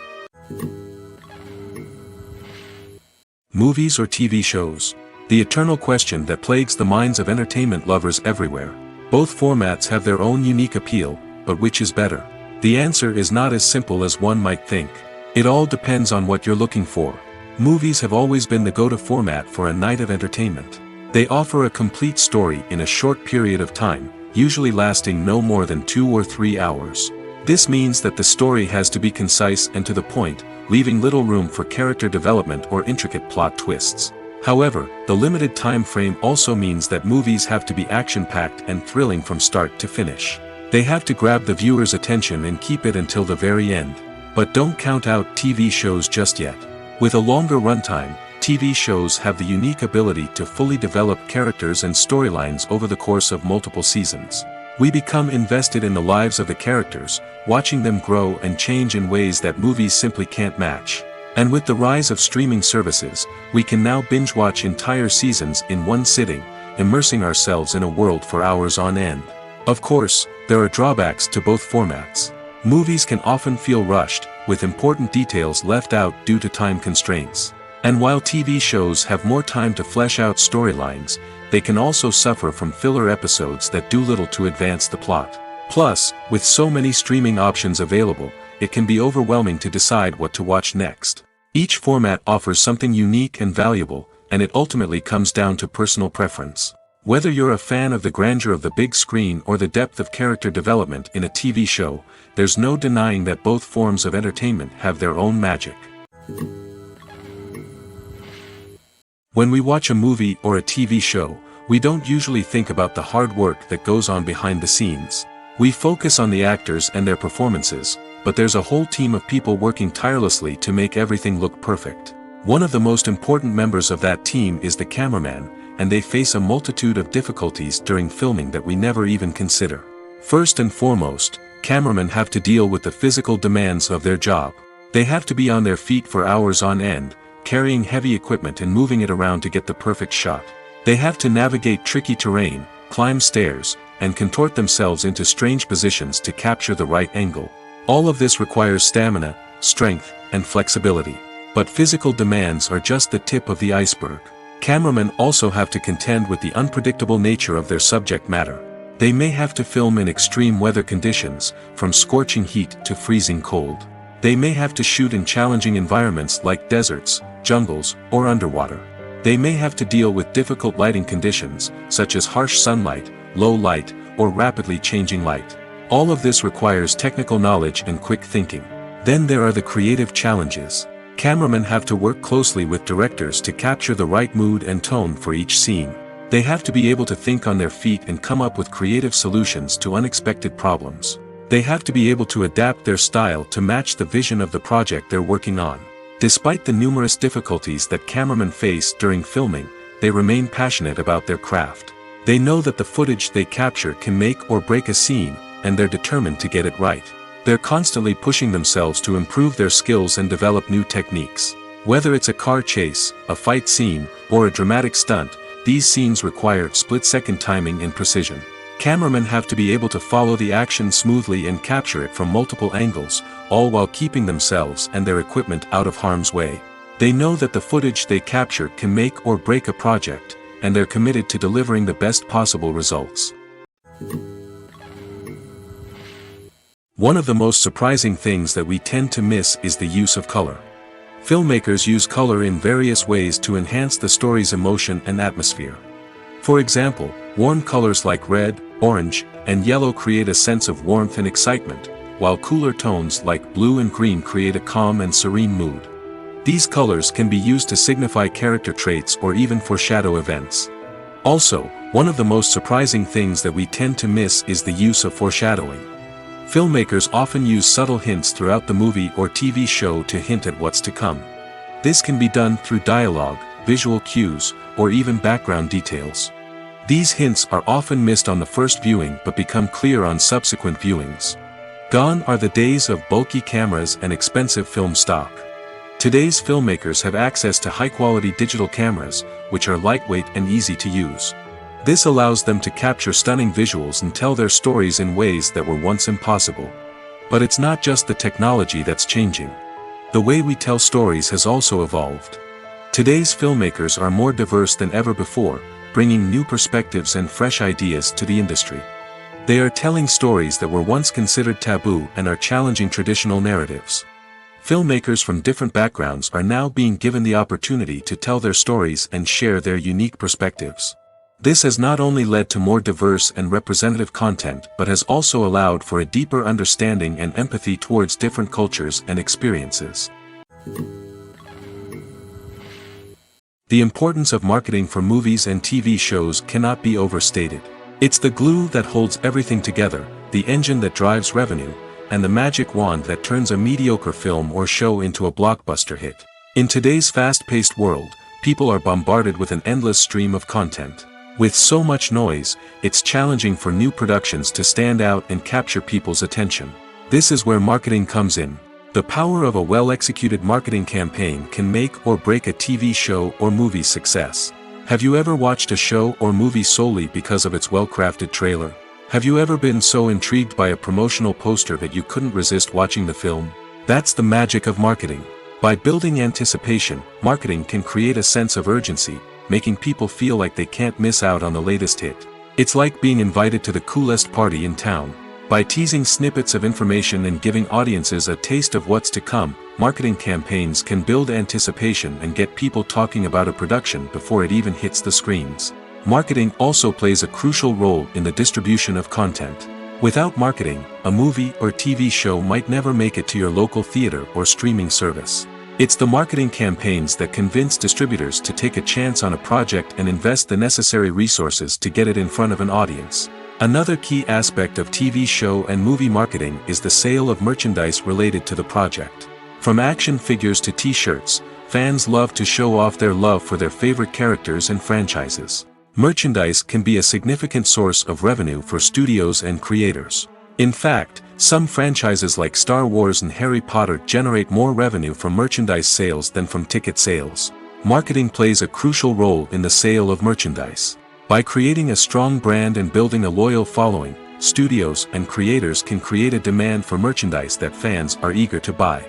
Movies or TV shows? The eternal question that plagues the minds of entertainment lovers everywhere. Both formats have their own unique appeal, but which is better? The answer is not as simple as one might think. It all depends on what you're looking for. Movies have always been the go-to format for a night of entertainment. They offer a complete story in a short period of time, usually lasting no more than 2 or 3 hours. This means that the story has to be concise and to the point, leaving little room for character development or intricate plot twists. However, the limited time frame also means that movies have to be action-packed and thrilling from start to finish. They have to grab the viewer's attention and keep it until the very end. But don't count out TV shows just yet. With a longer runtime, TV shows have the unique ability to fully develop characters and storylines over the course of multiple seasons. We become invested in the lives of the characters, watching them grow and change in ways that movies simply can't match. And with the rise of streaming services, we can now binge-watch entire seasons in one sitting, immersing ourselves in a world for hours on end. Of course, there are drawbacks to both formats. Movies can often feel rushed, with important details left out due to time constraints. And while TV shows have more time to flesh out storylines, they can also suffer from filler episodes that do little to advance the plot. Plus, with so many streaming options available, it can be overwhelming to decide what to watch next. Each format offers something unique and valuable, and it ultimately comes down to personal preference. Whether you're a fan of the grandeur of the big screen or the depth of character development in a TV show, there's no denying that both forms of entertainment have their own magic. When we watch a movie or a TV show, we don't usually think about the hard work that goes on behind the scenes. We focus on the actors and their performances, but there's a whole team of people working tirelessly to make everything look perfect. One of the most important members of that team is the cameraman, and they face a multitude of difficulties during filming that we never even consider. First and foremost, cameramen have to deal with the physical demands of their job. They have to be on their feet for hours on end, carrying heavy equipment and moving it around to get the perfect shot. They have to navigate tricky terrain, climb stairs, and contort themselves into strange positions to capture the right angle. All of this requires stamina, strength, and flexibility. But physical demands are just the tip of the iceberg. Cameramen also have to contend with the unpredictable nature of their subject matter. They may have to film in extreme weather conditions, from scorching heat to freezing cold. They may have to shoot in challenging environments like deserts, jungles, or underwater. They may have to deal with difficult lighting conditions, such as harsh sunlight, low light, or rapidly changing light. All of this requires technical knowledge and quick thinking. Then there are the creative challenges. Cameramen have to work closely with directors to capture the right mood and tone for each scene. They have to be able to think on their feet and come up with creative solutions to unexpected problems. They have to be able to adapt their style to match the vision of the project they're working on. Despite the numerous difficulties that cameramen face during filming, they remain passionate about their craft. They know that the footage they capture can make or break a scene, and they're determined to get it right. They're constantly pushing themselves to improve their skills and develop new techniques. Whether it's a car chase, a fight scene, or a dramatic stunt, these scenes require split-second timing and precision. Cameramen have to be able to follow the action smoothly and capture it from multiple angles, all while keeping themselves and their equipment out of harm's way. They know that the footage they capture can make or break a project, and they're committed to delivering the best possible results. One of the most surprising things that we tend to miss is the use of color. Filmmakers use color in various ways to enhance the story's emotion and atmosphere. For example, warm colors like red, orange, and yellow create a sense of warmth and excitement, while cooler tones like blue and green create a calm and serene mood. These colors can be used to signify character traits or even foreshadow events. Also, one of the most surprising things that we tend to miss is the use of foreshadowing. Filmmakers often use subtle hints throughout the movie or TV show to hint at what's to come. This can be done through dialogue, visual cues, or even background details. These hints are often missed on the first viewing but become clear on subsequent viewings. Gone are the days of bulky cameras and expensive film stock. Today's filmmakers have access to high-quality digital cameras, which are lightweight and easy to use. This allows them to capture stunning visuals and tell their stories in ways that were once impossible. But it's not just the technology that's changing. The way we tell stories has also evolved. Today's filmmakers are more diverse than ever before, bringing new perspectives and fresh ideas to the industry. They are telling stories that were once considered taboo and are challenging traditional narratives. Filmmakers from different backgrounds are now being given the opportunity to tell their stories and share their unique perspectives. This has not only led to more diverse and representative content but has also allowed for a deeper understanding and empathy towards different cultures and experiences. The importance of marketing for movies and TV shows cannot be overstated. It's the glue that holds everything together, the engine that drives revenue, and the magic wand that turns a mediocre film or show into a blockbuster hit. In today's fast-paced world, people are bombarded with an endless stream of content. With so much noise, it's challenging for new productions to stand out and capture people's attention. This is where marketing comes in. The power of a well-executed marketing campaign can make or break a TV show or movie's success. Have you ever watched a show or movie solely because of its well-crafted trailer? Have you ever been so intrigued by a promotional poster that you couldn't resist watching the film? That's the magic of marketing. By building anticipation, marketing can create a sense of urgency, making people feel like they can't miss out on the latest hit. It's like being invited to the coolest party in town. By teasing snippets of information and giving audiences a taste of what's to come, marketing campaigns can build anticipation and get people talking about a production before it even hits the screens. Marketing also plays a crucial role in the distribution of content. Without marketing, a movie or TV show might never make it to your local theater or streaming service. It's the marketing campaigns that convince distributors to take a chance on a project and invest the necessary resources to get it in front of an audience. Another key aspect of TV show and movie marketing is the sale of merchandise related to the project. From action figures to t-shirts, fans love to show off their love for their favorite characters and franchises. Merchandise can be a significant source of revenue for studios and creators. In fact, some franchises like Star Wars and Harry Potter generate more revenue from merchandise sales than from ticket sales. Marketing plays a crucial role in the sale of merchandise. By creating a strong brand and building a loyal following, studios and creators can create a demand for merchandise that fans are eager to buy.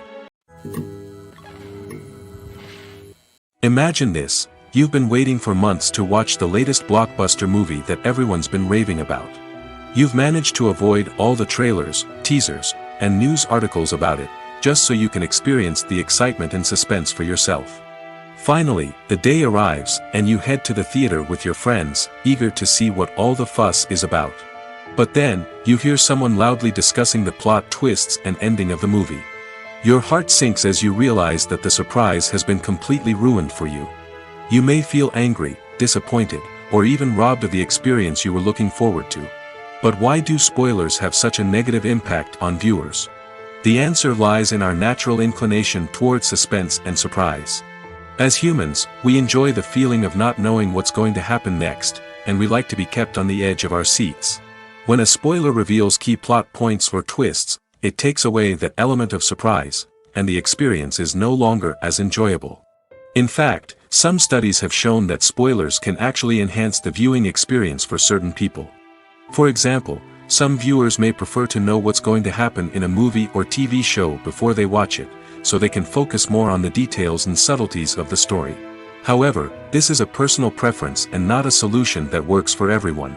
Imagine this: you've been waiting for months to watch the latest blockbuster movie that everyone's been raving about. You've managed to avoid all the trailers, teasers, and news articles about it, just so you can experience the excitement and suspense for yourself. Finally, the day arrives, and you head to the theater with your friends, eager to see what all the fuss is about. But then, you hear someone loudly discussing the plot twists and ending of the movie. Your heart sinks as you realize that the surprise has been completely ruined for you. You may feel angry, disappointed, or even robbed of the experience you were looking forward to. But why do spoilers have such a negative impact on viewers? The answer lies in our natural inclination towards suspense and surprise. As humans, we enjoy the feeling of not knowing what's going to happen next, and we like to be kept on the edge of our seats. When a spoiler reveals key plot points or twists, it takes away that element of surprise, and the experience is no longer as enjoyable. In fact, some studies have shown that spoilers can actually enhance the viewing experience for certain people. For example, some viewers may prefer to know what's going to happen in a movie or TV show before they watch it, so they can focus more on the details and subtleties of the story. However, this is a personal preference and not a solution that works for everyone.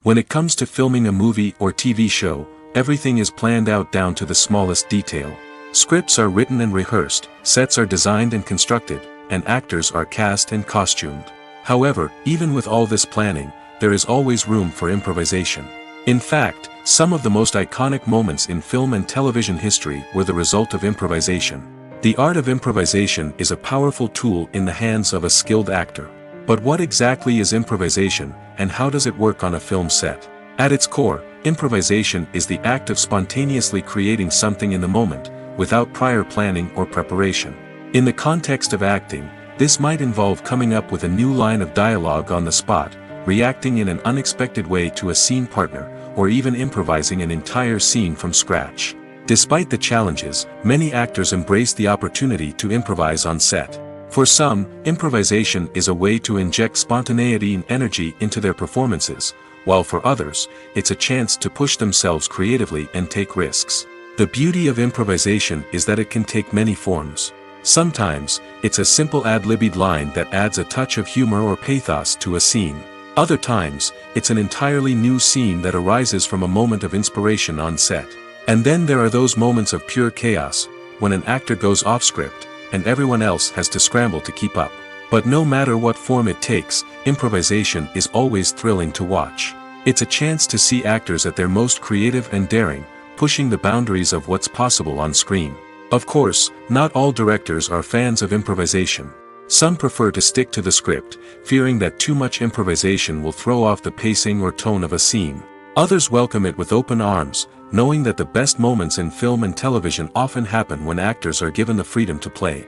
When it comes to filming a movie or TV show, everything is planned out down to the smallest detail. Scripts are written and rehearsed, sets are designed and constructed, and actors are cast and costumed. However, even with all this planning, there is always room for improvisation. In fact, some of the most iconic moments in film and television history were the result of improvisation. The art of improvisation is a powerful tool in the hands of a skilled actor. But what exactly is improvisation, and how does it work on a film set? At its core, improvisation is the act of spontaneously creating something in the moment, without prior planning or preparation. In the context of acting, this might involve coming up with a new line of dialogue on the spot, reacting in an unexpected way to a scene partner, or even improvising an entire scene from scratch. Despite the challenges, many actors embrace the opportunity to improvise on set. For some, improvisation is a way to inject spontaneity and energy into their performances, while for others, it's a chance to push themselves creatively and take risks. The beauty of improvisation is that it can take many forms. Sometimes, it's a simple ad-libbed line that adds a touch of humor or pathos to a scene. Other times, it's an entirely new scene that arises from a moment of inspiration on set. And then there are those moments of pure chaos, when an actor goes off script, and everyone else has to scramble to keep up. But no matter what form it takes, improvisation is always thrilling to watch. It's a chance to see actors at their most creative and daring, pushing the boundaries of what's possible on screen. Of course, not all directors are fans of improvisation. Some prefer to stick to the script, fearing that too much improvisation will throw off the pacing or tone of a scene. Others welcome it with open arms, knowing that the best moments in film and television often happen when actors are given the freedom to play.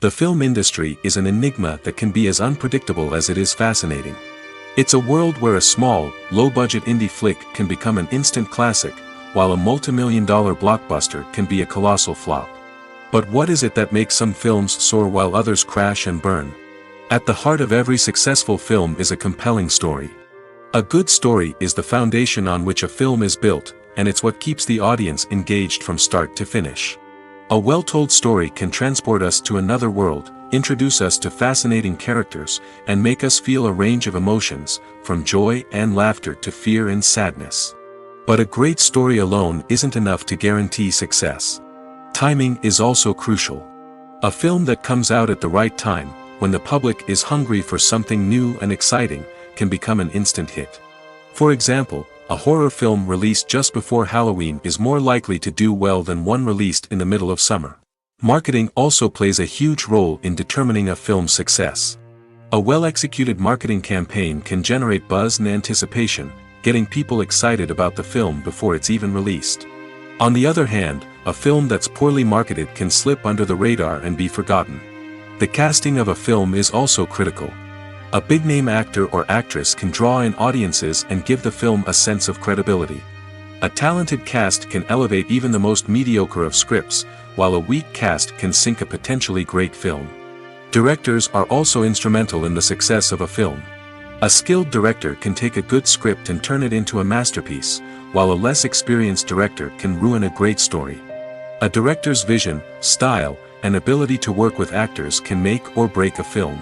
The film industry is an enigma that can be as unpredictable as it is fascinating. It's a world where a small, low-budget indie flick can become an instant classic, while a multi-million-dollar blockbuster can be a colossal flop. But what is it that makes some films soar while others crash and burn? At the heart of every successful film is a compelling story. A good story is the foundation on which a film is built, and it's what keeps the audience engaged from start to finish. A well-told story can transport us to another world, introduce us to fascinating characters, and make us feel a range of emotions, from joy and laughter to fear and sadness. But a great story alone isn't enough to guarantee success. Timing is also crucial. A film that comes out at the right time, when the public is hungry for something new and exciting, can become an instant hit. For example, a horror film released just before Halloween is more likely to do well than one released in the middle of summer. Marketing also plays a huge role in determining a film's success. A well-executed marketing campaign can generate buzz and anticipation, getting people excited about the film before it's even released. On the other hand, a film that's poorly marketed can slip under the radar and be forgotten. The casting of a film is also critical. A big-name actor or actress can draw in audiences and give the film a sense of credibility. A talented cast can elevate even the most mediocre of scripts, while a weak cast can sink a potentially great film. Directors are also instrumental in the success of a film. A skilled director can take a good script and turn it into a masterpiece, while a less experienced director can ruin a great story. A director's vision, style, and ability to work with actors can make or break a film.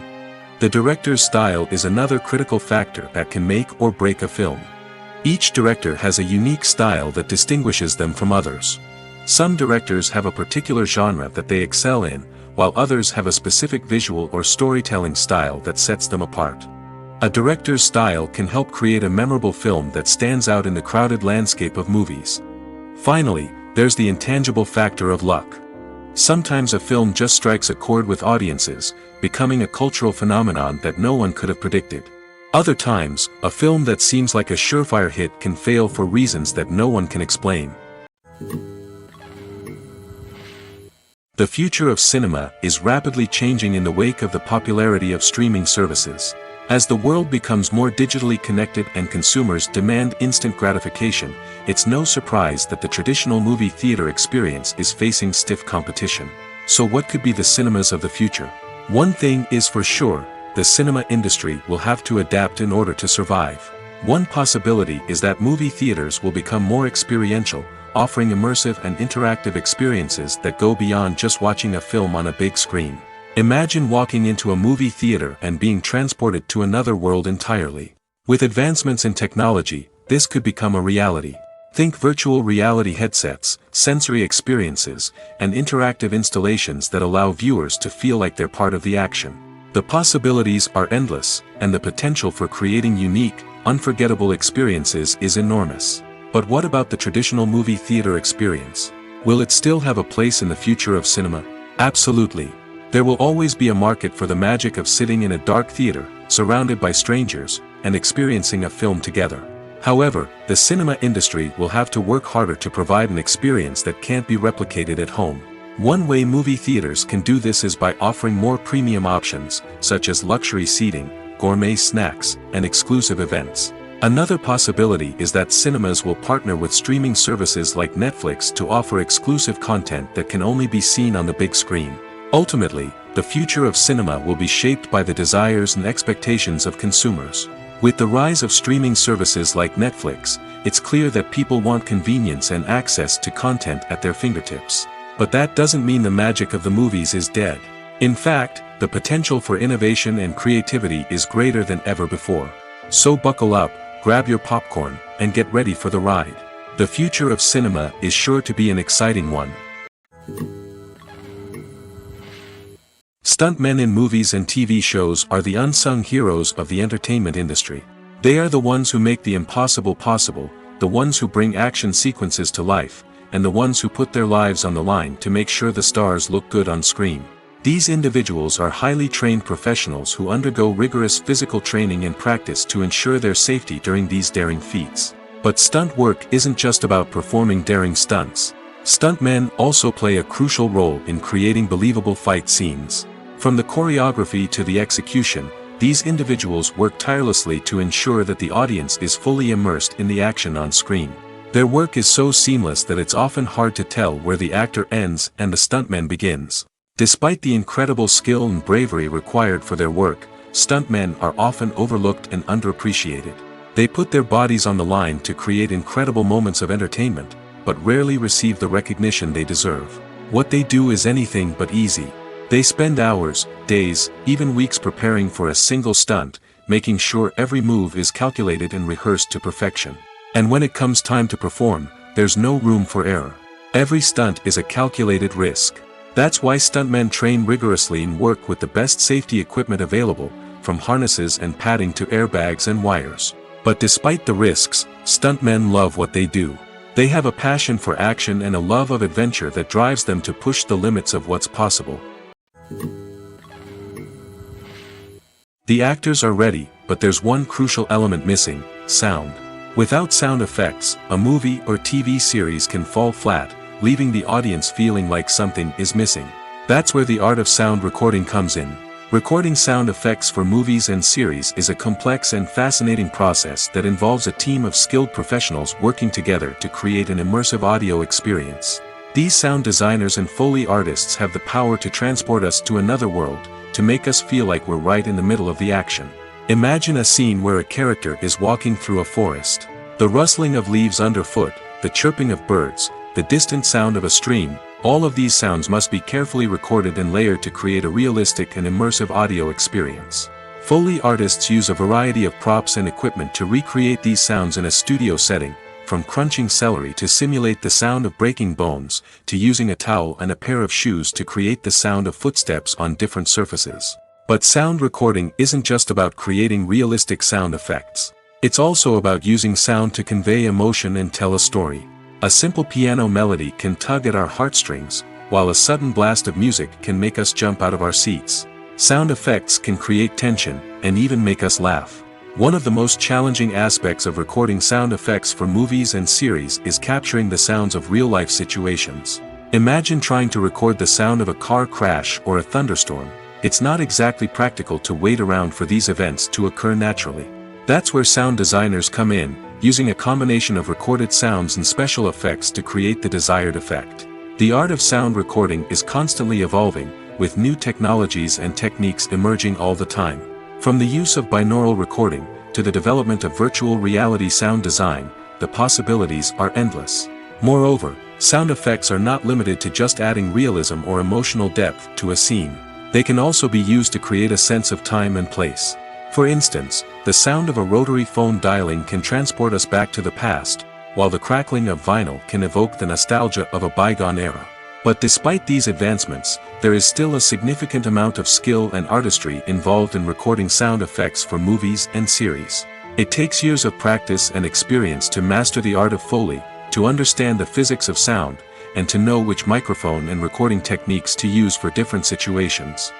The director's style is another critical factor that can make or break a film. Each director has a unique style that distinguishes them from others. Some directors have a particular genre that they excel in, while others have a specific visual or storytelling style that sets them apart. A director's style can help create a memorable film that stands out in the crowded landscape of movies. Finally, there's the intangible factor of luck. Sometimes a film just strikes a chord with audiences, becoming a cultural phenomenon that no one could have predicted. Other times, a film that seems like a surefire hit can fail for reasons that no one can explain. The future of cinema is rapidly changing in the wake of the popularity of streaming services. As the world becomes more digitally connected and consumers demand instant gratification, it's no surprise that the traditional movie theater experience is facing stiff competition. So what could be the cinemas of the future? One thing is for sure, the cinema industry will have to adapt in order to survive. One possibility is that movie theaters will become more experiential, offering immersive and interactive experiences that go beyond just watching a film on a big screen. Imagine walking into a movie theater and being transported to another world entirely. With advancements in technology, this could become a reality. Think virtual reality headsets, sensory experiences, and interactive installations that allow viewers to feel like they're part of the action. The possibilities are endless, and the potential for creating unique, unforgettable experiences is enormous. But what about the traditional movie theater experience? Will it still have a place in the future of cinema? Absolutely. There will always be a market for the magic of sitting in a dark theater, surrounded by strangers, and experiencing a film together. However, the cinema industry will have to work harder to provide an experience that can't be replicated at home. One way movie theaters can do this is by offering more premium options, such as luxury seating, gourmet snacks, and exclusive events. Another possibility is that cinemas will partner with streaming services like Netflix to offer exclusive content that can only be seen on the big screen. Ultimately, the future of cinema will be shaped by the desires and expectations of consumers. With the rise of streaming services like Netflix, it's clear that people want convenience and access to content at their fingertips. But that doesn't mean the magic of the movies is dead. In fact, the potential for innovation and creativity is greater than ever before. So buckle up, grab your popcorn, and get ready for the ride. The future of cinema is sure to be an exciting one. Stuntmen in movies and TV shows are the unsung heroes of the entertainment industry. They are the ones who make the impossible possible, the ones who bring action sequences to life, and the ones who put their lives on the line to make sure the stars look good on screen. These individuals are highly trained professionals who undergo rigorous physical training and practice to ensure their safety during these daring feats. But stunt work isn't just about performing daring stunts. Stuntmen also play a crucial role in creating believable fight scenes. From the choreography to the execution, these individuals work tirelessly to ensure that the audience is fully immersed in the action on screen. Their work is so seamless that it's often hard to tell where the actor ends and the stuntman begins. Despite the incredible skill and bravery required for their work, stuntmen are often overlooked and underappreciated. They put their bodies on the line to create incredible moments of entertainment, but rarely receive the recognition they deserve. What they do is anything but easy. They spend hours, days, even weeks preparing for a single stunt, making sure every move is calculated and rehearsed to perfection. And when it comes time to perform, there's no room for error. Every stunt is a calculated risk. That's why stuntmen train rigorously and work with the best safety equipment available, from harnesses and padding to airbags and wires. But despite the risks, stuntmen love what they do. They have a passion for action and a love of adventure that drives them to push the limits of what's possible. The actors are ready, but there's one crucial element missing: sound. Without sound effects, a movie or TV series can fall flat, leaving the audience feeling like something is missing. That's where the art of sound recording comes in. Recording sound effects for movies and series is a complex and fascinating process that involves a team of skilled professionals working together to create an immersive audio experience. These sound designers and Foley artists have the power to transport us to another world, to make us feel like we're right in the middle of the action. Imagine a scene where a character is walking through a forest. The rustling of leaves underfoot, the chirping of birds, the distant sound of a stream, all of these sounds must be carefully recorded and layered to create a realistic and immersive audio experience. Foley artists use a variety of props and equipment to recreate these sounds in a studio setting, from crunching celery to simulate the sound of breaking bones, to using a towel and a pair of shoes to create the sound of footsteps on different surfaces. But sound recording isn't just about creating realistic sound effects. It's also about using sound to convey emotion and tell a story. A simple piano melody can tug at our heartstrings, while a sudden blast of music can make us jump out of our seats. Sound effects can create tension, and even make us laugh. One of the most challenging aspects of recording sound effects for movies and series is capturing the sounds of real-life situations. Imagine trying to record the sound of a car crash or a thunderstorm. It's not exactly practical to wait around for these events to occur naturally. That's where sound designers come in, using a combination of recorded sounds and special effects to create the desired effect. The art of sound recording is constantly evolving, with new technologies and techniques emerging all the time. From the use of binaural recording, to the development of virtual reality sound design, the possibilities are endless. Moreover, sound effects are not limited to just adding realism or emotional depth to a scene. They can also be used to create a sense of time and place. For instance, the sound of a rotary phone dialing can transport us back to the past, while the crackling of vinyl can evoke the nostalgia of a bygone era. But despite these advancements, there is still a significant amount of skill and artistry involved in recording sound effects for movies and series. It takes years of practice and experience to master the art of Foley, to understand the physics of sound, and to know which microphone and recording techniques to use for different situations.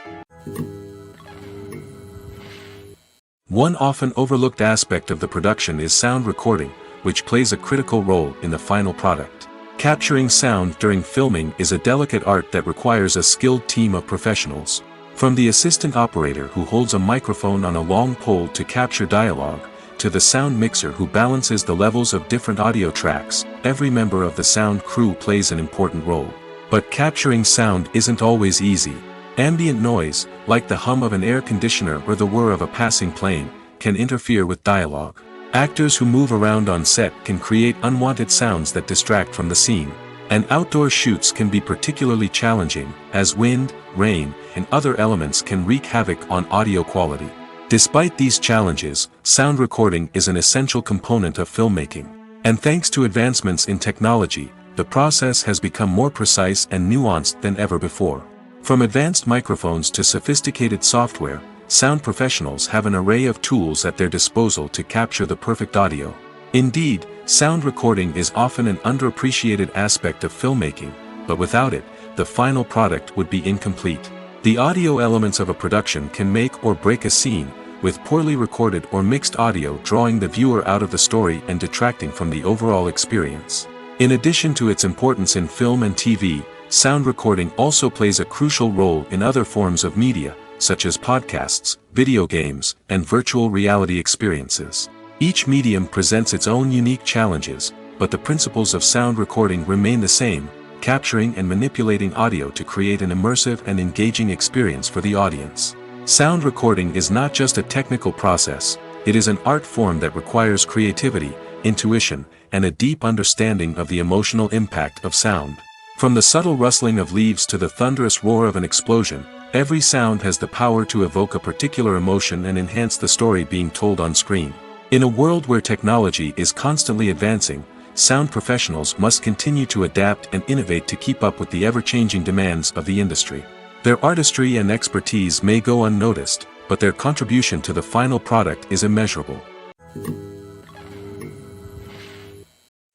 One often overlooked aspect of the production is sound recording, which plays a critical role in the final product. Capturing sound during filming is a delicate art that requires a skilled team of professionals. From the assistant operator who holds a microphone on a long pole to capture dialogue, to the sound mixer who balances the levels of different audio tracks, every member of the sound crew plays an important role. But capturing sound isn't always easy. Ambient noise, like the hum of an air conditioner or the whir of a passing plane, can interfere with dialogue. Actors who move around on set can create unwanted sounds that distract from the scene. And outdoor shoots can be particularly challenging, as wind, rain, and other elements can wreak havoc on audio quality. Despite these challenges, sound recording is an essential component of filmmaking. And thanks to advancements in technology, the process has become more precise and nuanced than ever before. From advanced microphones to sophisticated software, sound professionals have an array of tools at their disposal to capture the perfect audio. Indeed, sound recording is often an underappreciated aspect of filmmaking, but without it, the final product would be incomplete. The audio elements of a production can make or break a scene, with poorly recorded or mixed audio drawing the viewer out of the story and detracting from the overall experience. In addition to its importance in film and TV, sound recording also plays a crucial role in other forms of media, such as podcasts, video games, and virtual reality experiences. Each medium presents its own unique challenges, but the principles of sound recording remain the same, capturing and manipulating audio to create an immersive and engaging experience for the audience. Sound recording is not just a technical process, it is an art form that requires creativity, intuition, and a deep understanding of the emotional impact of sound. From the subtle rustling of leaves to the thunderous roar of an explosion, every sound has the power to evoke a particular emotion and enhance the story being told on screen. In a world where technology is constantly advancing, sound professionals must continue to adapt and innovate to keep up with the ever-changing demands of the industry. Their artistry and expertise may go unnoticed, but their contribution to the final product is immeasurable.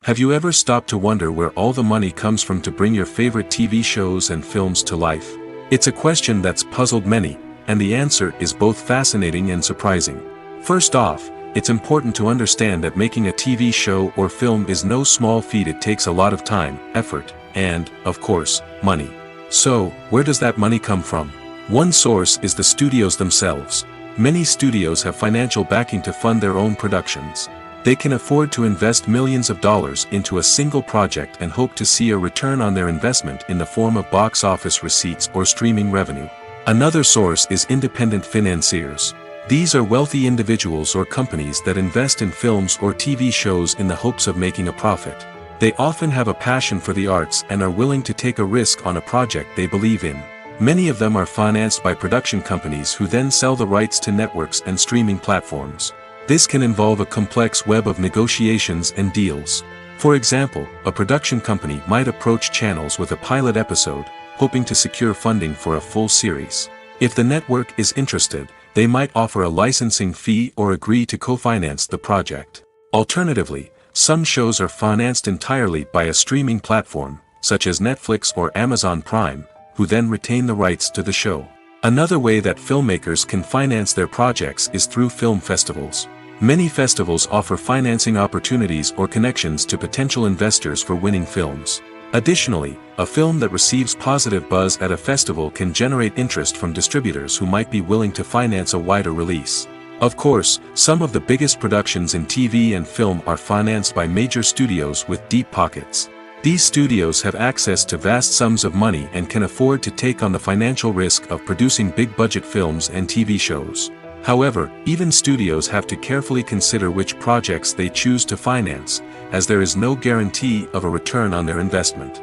Have you ever stopped to wonder where all the money comes from to bring your favorite TV shows and films to life? It's a question that's puzzled many, and the answer is both fascinating and surprising. First off, it's important to understand that making a TV show or film is no small feat. It takes a lot of time, effort, and, of course, money. So, where does that money come from? One source is the studios themselves. Many studios have financial backing to fund their own productions. They can afford to invest millions of dollars into a single project and hope to see a return on their investment in the form of box office receipts or streaming revenue. Another source is independent financiers. These are wealthy individuals or companies that invest in films or TV shows in the hopes of making a profit. They often have a passion for the arts and are willing to take a risk on a project they believe in. Many of them are financed by production companies who then sell the rights to networks and streaming platforms. This can involve a complex web of negotiations and deals. For example, a production company might approach channels with a pilot episode, hoping to secure funding for a full series. If the network is interested, they might offer a licensing fee or agree to co-finance the project. Alternatively, some shows are financed entirely by a streaming platform, such as Netflix or Amazon Prime, who then retain the rights to the show. Another way that filmmakers can finance their projects is through film festivals. Many festivals offer financing opportunities or connections to potential investors for winning films. Additionally, a film that receives positive buzz at a festival can generate interest from distributors who might be willing to finance a wider release. Of course, some of the biggest productions in TV and film are financed by major studios with deep pockets. These studios have access to vast sums of money and can afford to take on the financial risk of producing big-budget films and TV shows. However, even studios have to carefully consider which projects they choose to finance, as there is no guarantee of a return on their investment.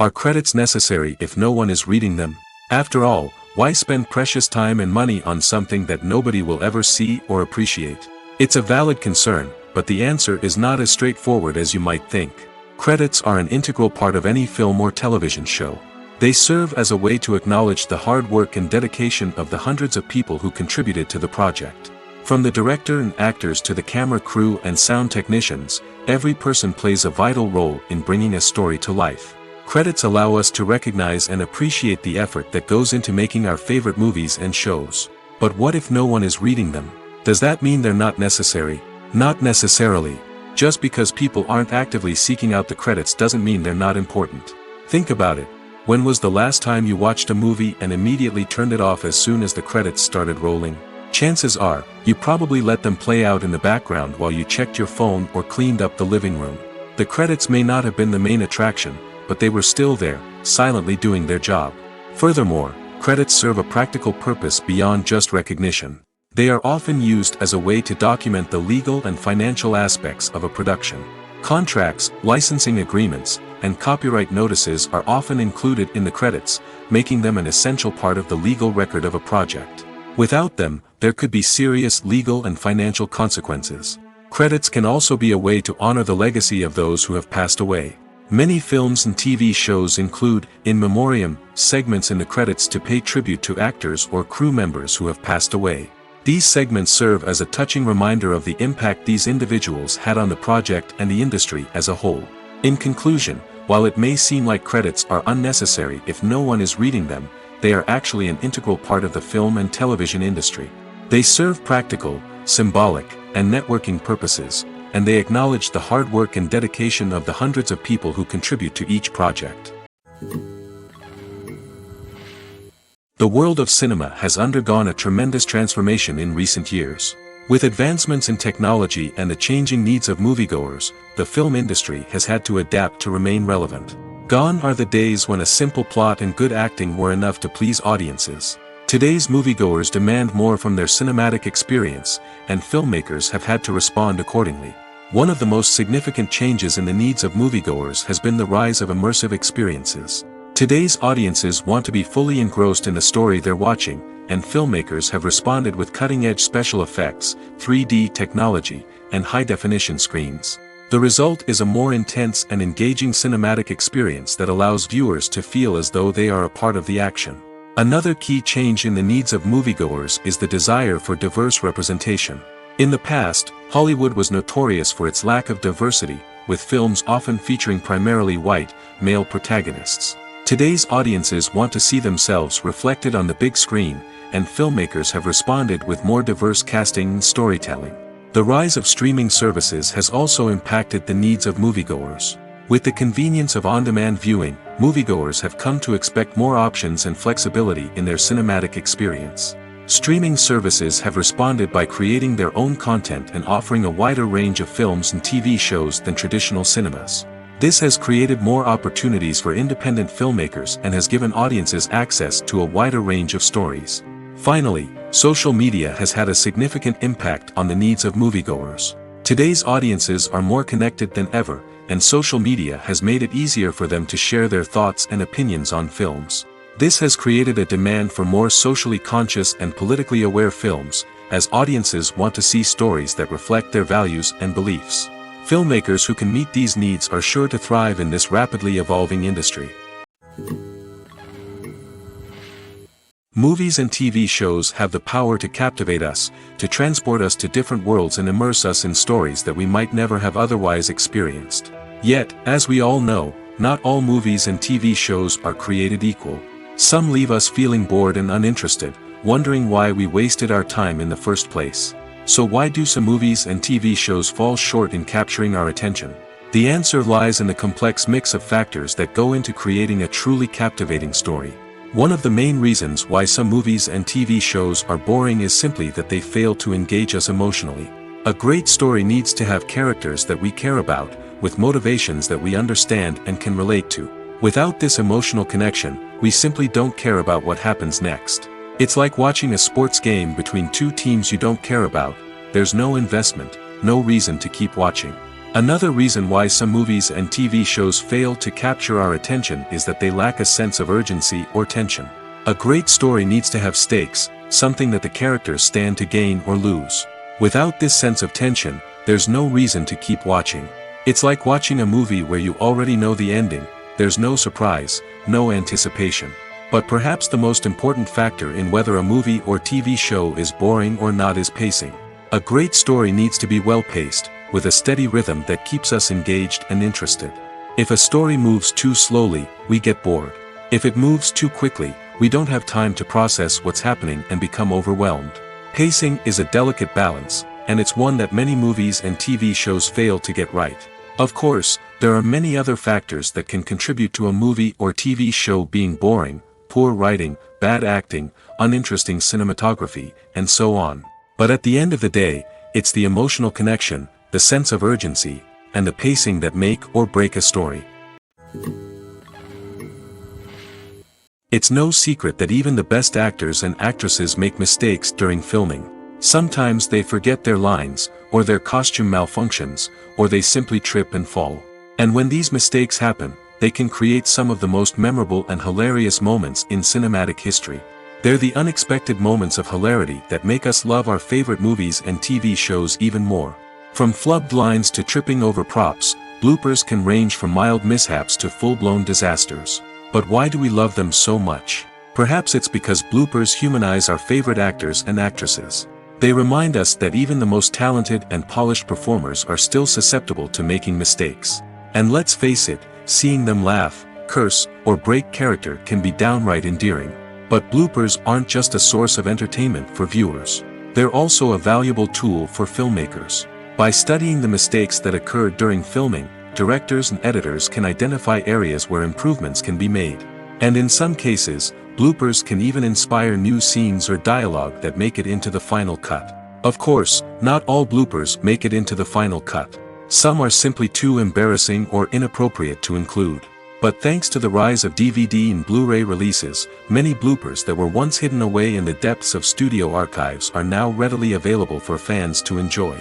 Are credits necessary if no one is reading them? After all, why spend precious time and money on something that nobody will ever see or appreciate? It's a valid concern, but the answer is not as straightforward as you might think. Credits are an integral part of any film or television show. They serve as a way to acknowledge the hard work and dedication of the hundreds of people who contributed to the project. From the director and actors to the camera crew and sound technicians, every person plays a vital role in bringing a story to life. Credits allow us to recognize and appreciate the effort that goes into making our favorite movies and shows. But what if no one is reading them? Does that mean they're not necessary? Not necessarily. Just because people aren't actively seeking out the credits doesn't mean they're not important. Think about it. When was the last time you watched a movie and immediately turned it off as soon as the credits started rolling? Chances are, you probably let them play out in the background while you checked your phone or cleaned up the living room. The credits may not have been the main attraction, but they were still there, silently doing their job. Furthermore, credits serve a practical purpose beyond just recognition. They are often used as a way to document the legal and financial aspects of a production. Contracts, licensing agreements, and copyright notices are often included in the credits, making them an essential part of the legal record of a project. Without them, there could be serious legal and financial consequences. Credits can also be a way to honor the legacy of those who have passed away. Many films and TV shows include, in memoriam, segments in the credits to pay tribute to actors or crew members who have passed away. These segments serve as a touching reminder of the impact these individuals had on the project and the industry as a whole. In conclusion, while it may seem like credits are unnecessary if no one is reading them, they are actually an integral part of the film and television industry. They serve practical, symbolic, and networking purposes, and they acknowledge the hard work and dedication of the hundreds of people who contribute to each project. The world of cinema has undergone a tremendous transformation in recent years. With advancements in technology and the changing needs of moviegoers, the film industry has had to adapt to remain relevant. Gone are the days when a simple plot and good acting were enough to please audiences. Today's moviegoers demand more from their cinematic experience, and filmmakers have had to respond accordingly. One of the most significant changes in the needs of moviegoers has been the rise of immersive experiences. Today's audiences want to be fully engrossed in the story they're watching, and filmmakers have responded with cutting-edge special effects, 3D technology, and high-definition screens. The result is a more intense and engaging cinematic experience that allows viewers to feel as though they are a part of the action. Another key change in the needs of moviegoers is the desire for diverse representation. In the past, Hollywood was notorious for its lack of diversity, with films often featuring primarily white, male protagonists. Today's audiences want to see themselves reflected on the big screen, and filmmakers have responded with more diverse casting and storytelling. The rise of streaming services has also impacted the needs of moviegoers. With the convenience of on-demand viewing, moviegoers have come to expect more options and flexibility in their cinematic experience. Streaming services have responded by creating their own content and offering a wider range of films and TV shows than traditional cinemas. This has created more opportunities for independent filmmakers and has given audiences access to a wider range of stories. Finally, social media has had a significant impact on the needs of moviegoers. Today's audiences are more connected than ever, and social media has made it easier for them to share their thoughts and opinions on films. This has created a demand for more socially conscious and politically aware films, as audiences want to see stories that reflect their values and beliefs. Filmmakers who can meet these needs are sure to thrive in this rapidly evolving industry. Movies and TV shows have the power to captivate us, to transport us to different worlds and immerse us in stories that we might never have otherwise experienced. Yet, as we all know, not all movies and TV shows are created equal. Some leave us feeling bored and uninterested, wondering why we wasted our time in the first place. So why do some movies and TV shows fall short in capturing our attention? The answer lies in the complex mix of factors that go into creating a truly captivating story. One of the main reasons why some movies and TV shows are boring is simply that they fail to engage us emotionally. A great story needs to have characters that we care about, with motivations that we understand and can relate to. Without this emotional connection, we simply don't care about what happens next. It's like watching a sports game between two teams you don't care about. There's no investment, no reason to keep watching. Another reason why some movies and TV shows fail to capture our attention is that they lack a sense of urgency or tension. A great story needs to have stakes, something that the characters stand to gain or lose. Without this sense of tension, there's no reason to keep watching. It's like watching a movie where you already know the ending. There's no surprise, no anticipation. But perhaps the most important factor in whether a movie or TV show is boring or not is pacing. A great story needs to be well-paced, with a steady rhythm that keeps us engaged and interested. If a story moves too slowly, we get bored. If it moves too quickly, we don't have time to process what's happening and become overwhelmed. Pacing is a delicate balance, and it's one that many movies and TV shows fail to get right. Of course, there are many other factors that can contribute to a movie or TV show being boring: poor writing, bad acting, uninteresting cinematography, and so on. But at the end of the day, it's the emotional connection, the sense of urgency, and the pacing that make or break a story. It's no secret that even the best actors and actresses make mistakes during filming. Sometimes they forget their lines, or their costume malfunctions, or they simply trip and fall. And when these mistakes happen, they can create some of the most memorable and hilarious moments in cinematic history. They're the unexpected moments of hilarity that make us love our favorite movies and TV shows even more. From flubbed lines to tripping over props, bloopers can range from mild mishaps to full-blown disasters. But why do we love them so much? Perhaps it's because bloopers humanize our favorite actors and actresses. They remind us that even the most talented and polished performers are still susceptible to making mistakes. And let's face it, seeing them laugh, curse, or break character can be downright endearing. But bloopers aren't just a source of entertainment for viewers. They're also a valuable tool for filmmakers. By studying the mistakes that occurred during filming, directors and editors can identify areas where improvements can be made. And in some cases, bloopers can even inspire new scenes or dialogue that make it into the final cut. Of course, not all bloopers make it into the final cut. Some are simply too embarrassing or inappropriate to include. But thanks to the rise of DVD and Blu-ray releases, many bloopers that were once hidden away in the depths of studio archives are now readily available for fans to enjoy.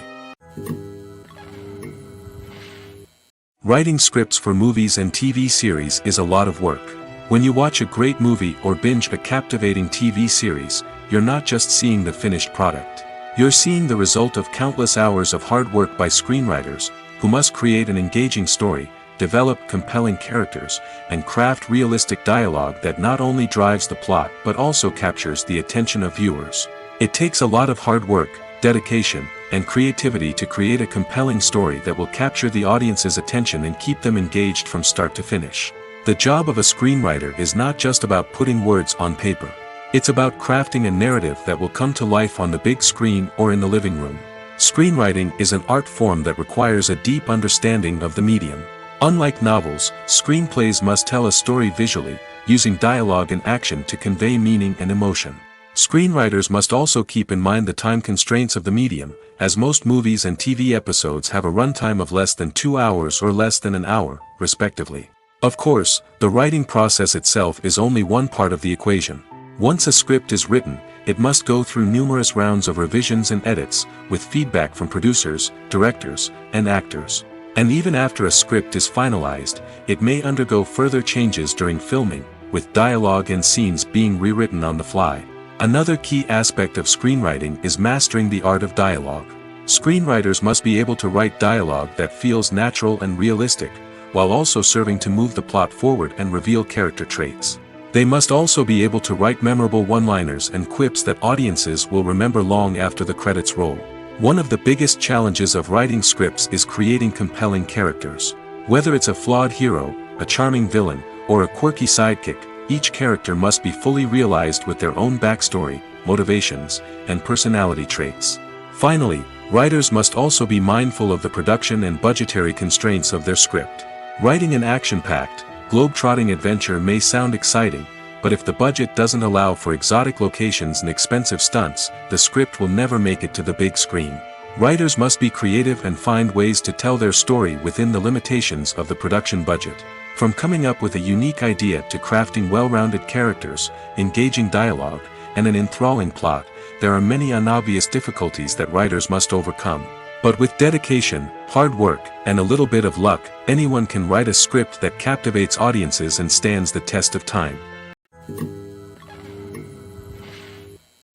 Writing scripts for movies and TV series is a lot of work. When you watch a great movie or binge a captivating TV series, you're not just seeing the finished product. You're seeing the result of countless hours of hard work by screenwriters, who must create an engaging story, develop compelling characters, and craft realistic dialogue that not only drives the plot but also captures the attention of viewers. It takes a lot of hard work, dedication, and creativity to create a compelling story that will capture the audience's attention and keep them engaged from start to finish. The job of a screenwriter is not just about putting words on paper. It's about crafting a narrative that will come to life on the big screen or in the living room. Screenwriting is an art form that requires a deep understanding of the medium. Unlike novels, screenplays must tell a story visually, using dialogue and action to convey meaning and emotion. Screenwriters must also keep in mind the time constraints of the medium, as most movies and TV episodes have a runtime of less than 2 hours or less than an hour, respectively. Of course, the writing process itself is only one part of the equation. Once a script is written, it must go through numerous rounds of revisions and edits, with feedback from producers, directors, and actors. And even after a script is finalized, it may undergo further changes during filming, with dialogue and scenes being rewritten on the fly. Another key aspect of screenwriting is mastering the art of dialogue. Screenwriters must be able to write dialogue that feels natural and realistic, while also serving to move the plot forward and reveal character traits. They must also be able to write memorable one-liners and quips that audiences will remember long after the credits roll. One of the biggest challenges of writing scripts is creating compelling characters. Whether it's a flawed hero, a charming villain, or a quirky sidekick, each character must be fully realized with their own backstory, motivations, and personality traits. Finally, writers must also be mindful of the production and budgetary constraints of their script. Writing an action-packed, globe-trotting adventure may sound exciting, but if the budget doesn't allow for exotic locations and expensive stunts, the script will never make it to the big screen. Writers must be creative and find ways to tell their story within the limitations of the production budget. From coming up with a unique idea to crafting well-rounded characters, engaging dialogue, and an enthralling plot, there are many unobvious difficulties that writers must overcome. But with dedication, hard work, and a little bit of luck, anyone can write a script that captivates audiences and stands the test of time.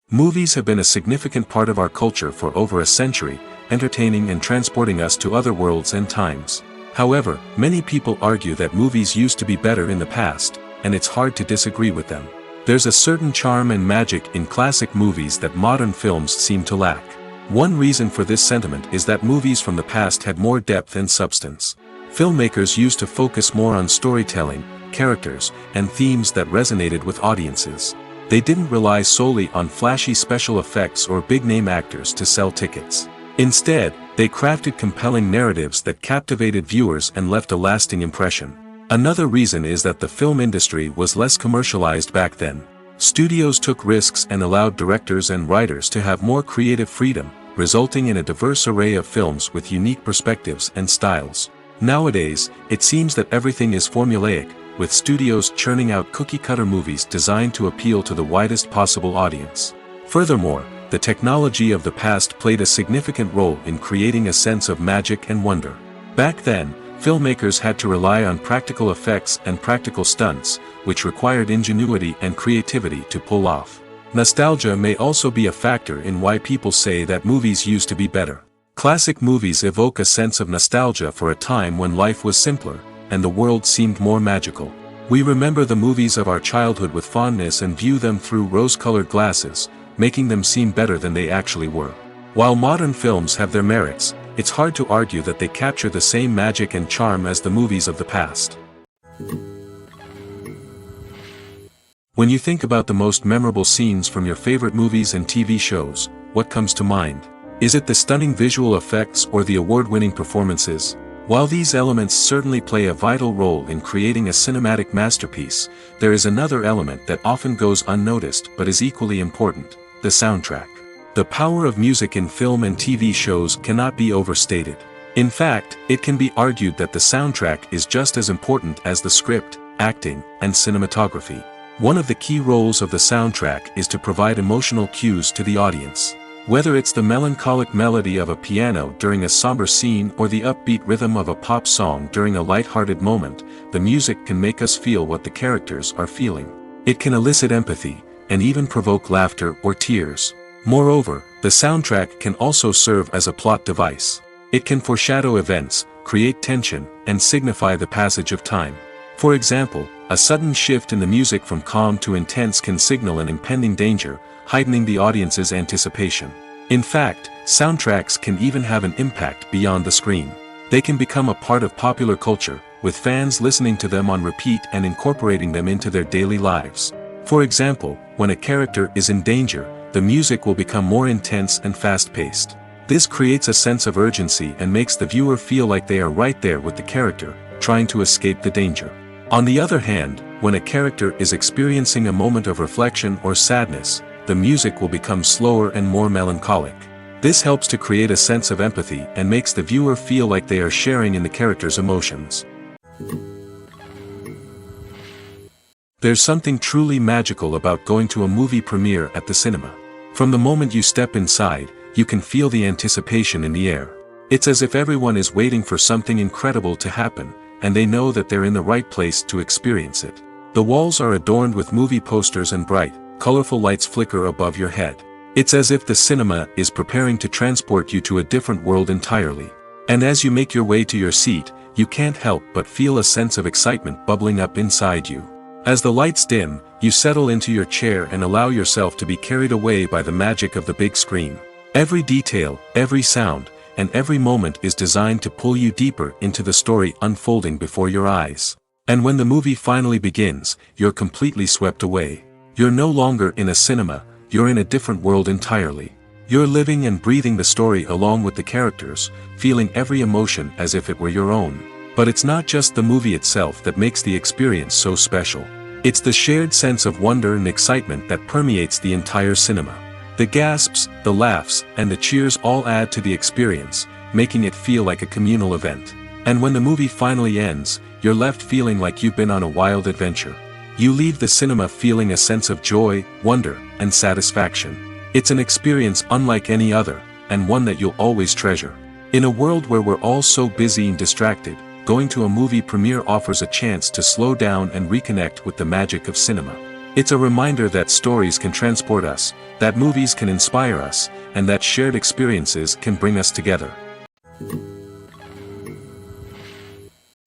Movies have been a significant part of our culture for over a century, entertaining and transporting us to other worlds and times. However, many people argue that movies used to be better in the past, and it's hard to disagree with them. There's a certain charm and magic in classic movies that modern films seem to lack. One reason for this sentiment is that movies from the past had more depth and substance. Filmmakers used to focus more on storytelling, characters, and themes that resonated with audiences. They didn't rely solely on flashy special effects or big-name actors to sell tickets. Instead, they crafted compelling narratives that captivated viewers and left a lasting impression. Another reason is that the film industry was less commercialized back then. Studios took risks and allowed directors and writers to have more creative freedom, resulting in a diverse array of films with unique perspectives and styles. Nowadays, it seems that everything is formulaic, with studios churning out cookie-cutter movies designed to appeal to the widest possible audience. Furthermore, the technology of the past played a significant role in creating a sense of magic and wonder. Back then, filmmakers had to rely on practical effects and practical stunts, which required ingenuity and creativity to pull off. Nostalgia may also be a factor in why people say that movies used to be better. Classic movies evoke a sense of nostalgia for a time when life was simpler, and the world seemed more magical. We remember the movies of our childhood with fondness and view them through rose-colored glasses, making them seem better than they actually were. While modern films have their merits, it's hard to argue that they capture the same magic and charm as the movies of the past. When you think about the most memorable scenes from your favorite movies and TV shows, what comes to mind? Is it the stunning visual effects or the award-winning performances? While these elements certainly play a vital role in creating a cinematic masterpiece, there is another element that often goes unnoticed but is equally important: the soundtrack. The power of music in film and TV shows cannot be overstated. In fact, it can be argued that the soundtrack is just as important as the script, acting, and cinematography. One of the key roles of the soundtrack is to provide emotional cues to the audience. Whether it's the melancholic melody of a piano during a somber scene or the upbeat rhythm of a pop song during a light-hearted moment, the music can make us feel what the characters are feeling. It can elicit empathy, and even provoke laughter or tears. Moreover, the soundtrack can also serve as a plot device. It can foreshadow events, create tension, and signify the passage of time. For example, a sudden shift in the music from calm to intense can signal an impending danger, heightening the audience's anticipation. In fact, soundtracks can even have an impact beyond the screen. They can become a part of popular culture, with fans listening to them on repeat and incorporating them into their daily lives. For example, when a character is in danger, the music will become more intense and fast-paced. This creates a sense of urgency and makes the viewer feel like they are right there with the character, trying to escape the danger. On the other hand, when a character is experiencing a moment of reflection or sadness, the music will become slower and more melancholic. This helps to create a sense of empathy and makes the viewer feel like they are sharing in the character's emotions. There's something truly magical about going to a movie premiere at the cinema. From the moment you step inside, you can feel the anticipation in the air. It's as if everyone is waiting for something incredible to happen, and they know that they're in the right place to experience it. The walls are adorned with movie posters and bright, colorful lights flicker above your head. It's as if the cinema is preparing to transport you to a different world entirely. And as you make your way to your seat, you can't help but feel a sense of excitement bubbling up inside you. As the lights dim, you settle into your chair and allow yourself to be carried away by the magic of the big screen. Every detail, every sound, and every moment is designed to pull you deeper into the story unfolding before your eyes. And when the movie finally begins, you're completely swept away. You're no longer in a cinema, you're in a different world entirely. You're living and breathing the story along with the characters, feeling every emotion as if it were your own. But it's not just the movie itself that makes the experience so special. It's the shared sense of wonder and excitement that permeates the entire cinema. The gasps, the laughs, and the cheers all add to the experience, making it feel like a communal event. And when the movie finally ends, you're left feeling like you've been on a wild adventure. You leave the cinema feeling a sense of joy, wonder, and satisfaction. It's an experience unlike any other, and one that you'll always treasure. In a world where we're all so busy and distracted, going to a movie premiere offers a chance to slow down and reconnect with the magic of cinema. It's a reminder that stories can transport us, that movies can inspire us, and that shared experiences can bring us together.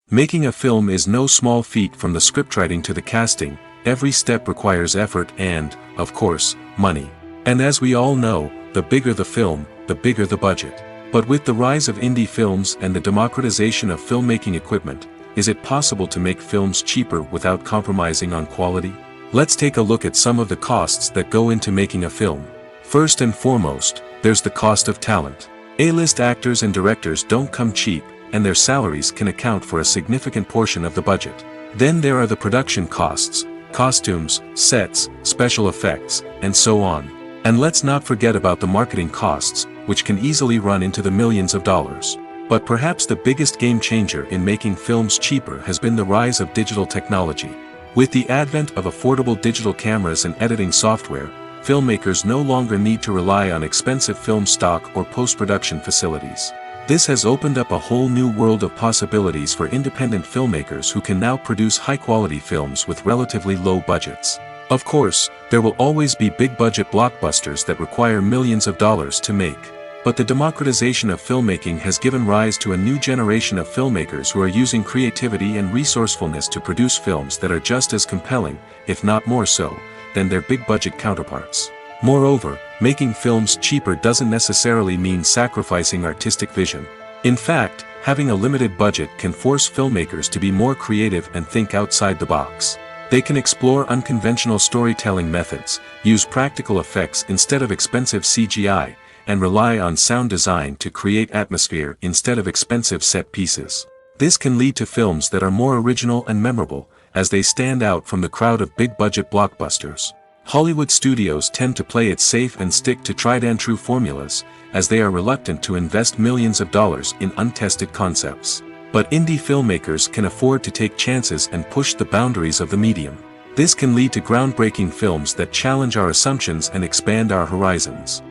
Making a film is no small feat. From the scriptwriting to the casting, every step requires effort and, of course, money. And as we all know, the bigger the film, the bigger the budget. But with the rise of indie films and the democratization of filmmaking equipment, is it possible to make films cheaper without compromising on quality? Let's take a look at some of the costs that go into making a film. First and foremost, there's the cost of talent. A-list actors and directors don't come cheap, and their salaries can account for a significant portion of the budget. Then there are the production costs, costumes, sets, special effects, and so on. And let's not forget about the marketing costs, which can easily run into the millions of dollars. But perhaps the biggest game changer in making films cheaper has been the rise of digital technology. With the advent of affordable digital cameras and editing software, filmmakers no longer need to rely on expensive film stock or post-production facilities. This has opened up a whole new world of possibilities for independent filmmakers who can now produce high-quality films with relatively low budgets. Of course, there will always be big-budget blockbusters that require millions of dollars to make. But the democratization of filmmaking has given rise to a new generation of filmmakers who are using creativity and resourcefulness to produce films that are just as compelling, if not more so, than their big-budget counterparts. Moreover, making films cheaper doesn't necessarily mean sacrificing artistic vision. In fact, having a limited budget can force filmmakers to be more creative and think outside the box. They can explore unconventional storytelling methods, use practical effects instead of expensive CGI, and rely on sound design to create atmosphere instead of expensive set pieces. This can lead to films that are more original and memorable, as they stand out from the crowd of big-budget blockbusters. Hollywood studios tend to play it safe and stick to tried-and-true formulas, as they are reluctant to invest millions of dollars in untested concepts. But indie filmmakers can afford to take chances and push the boundaries of the medium. This can lead to groundbreaking films that challenge our assumptions and expand our horizons.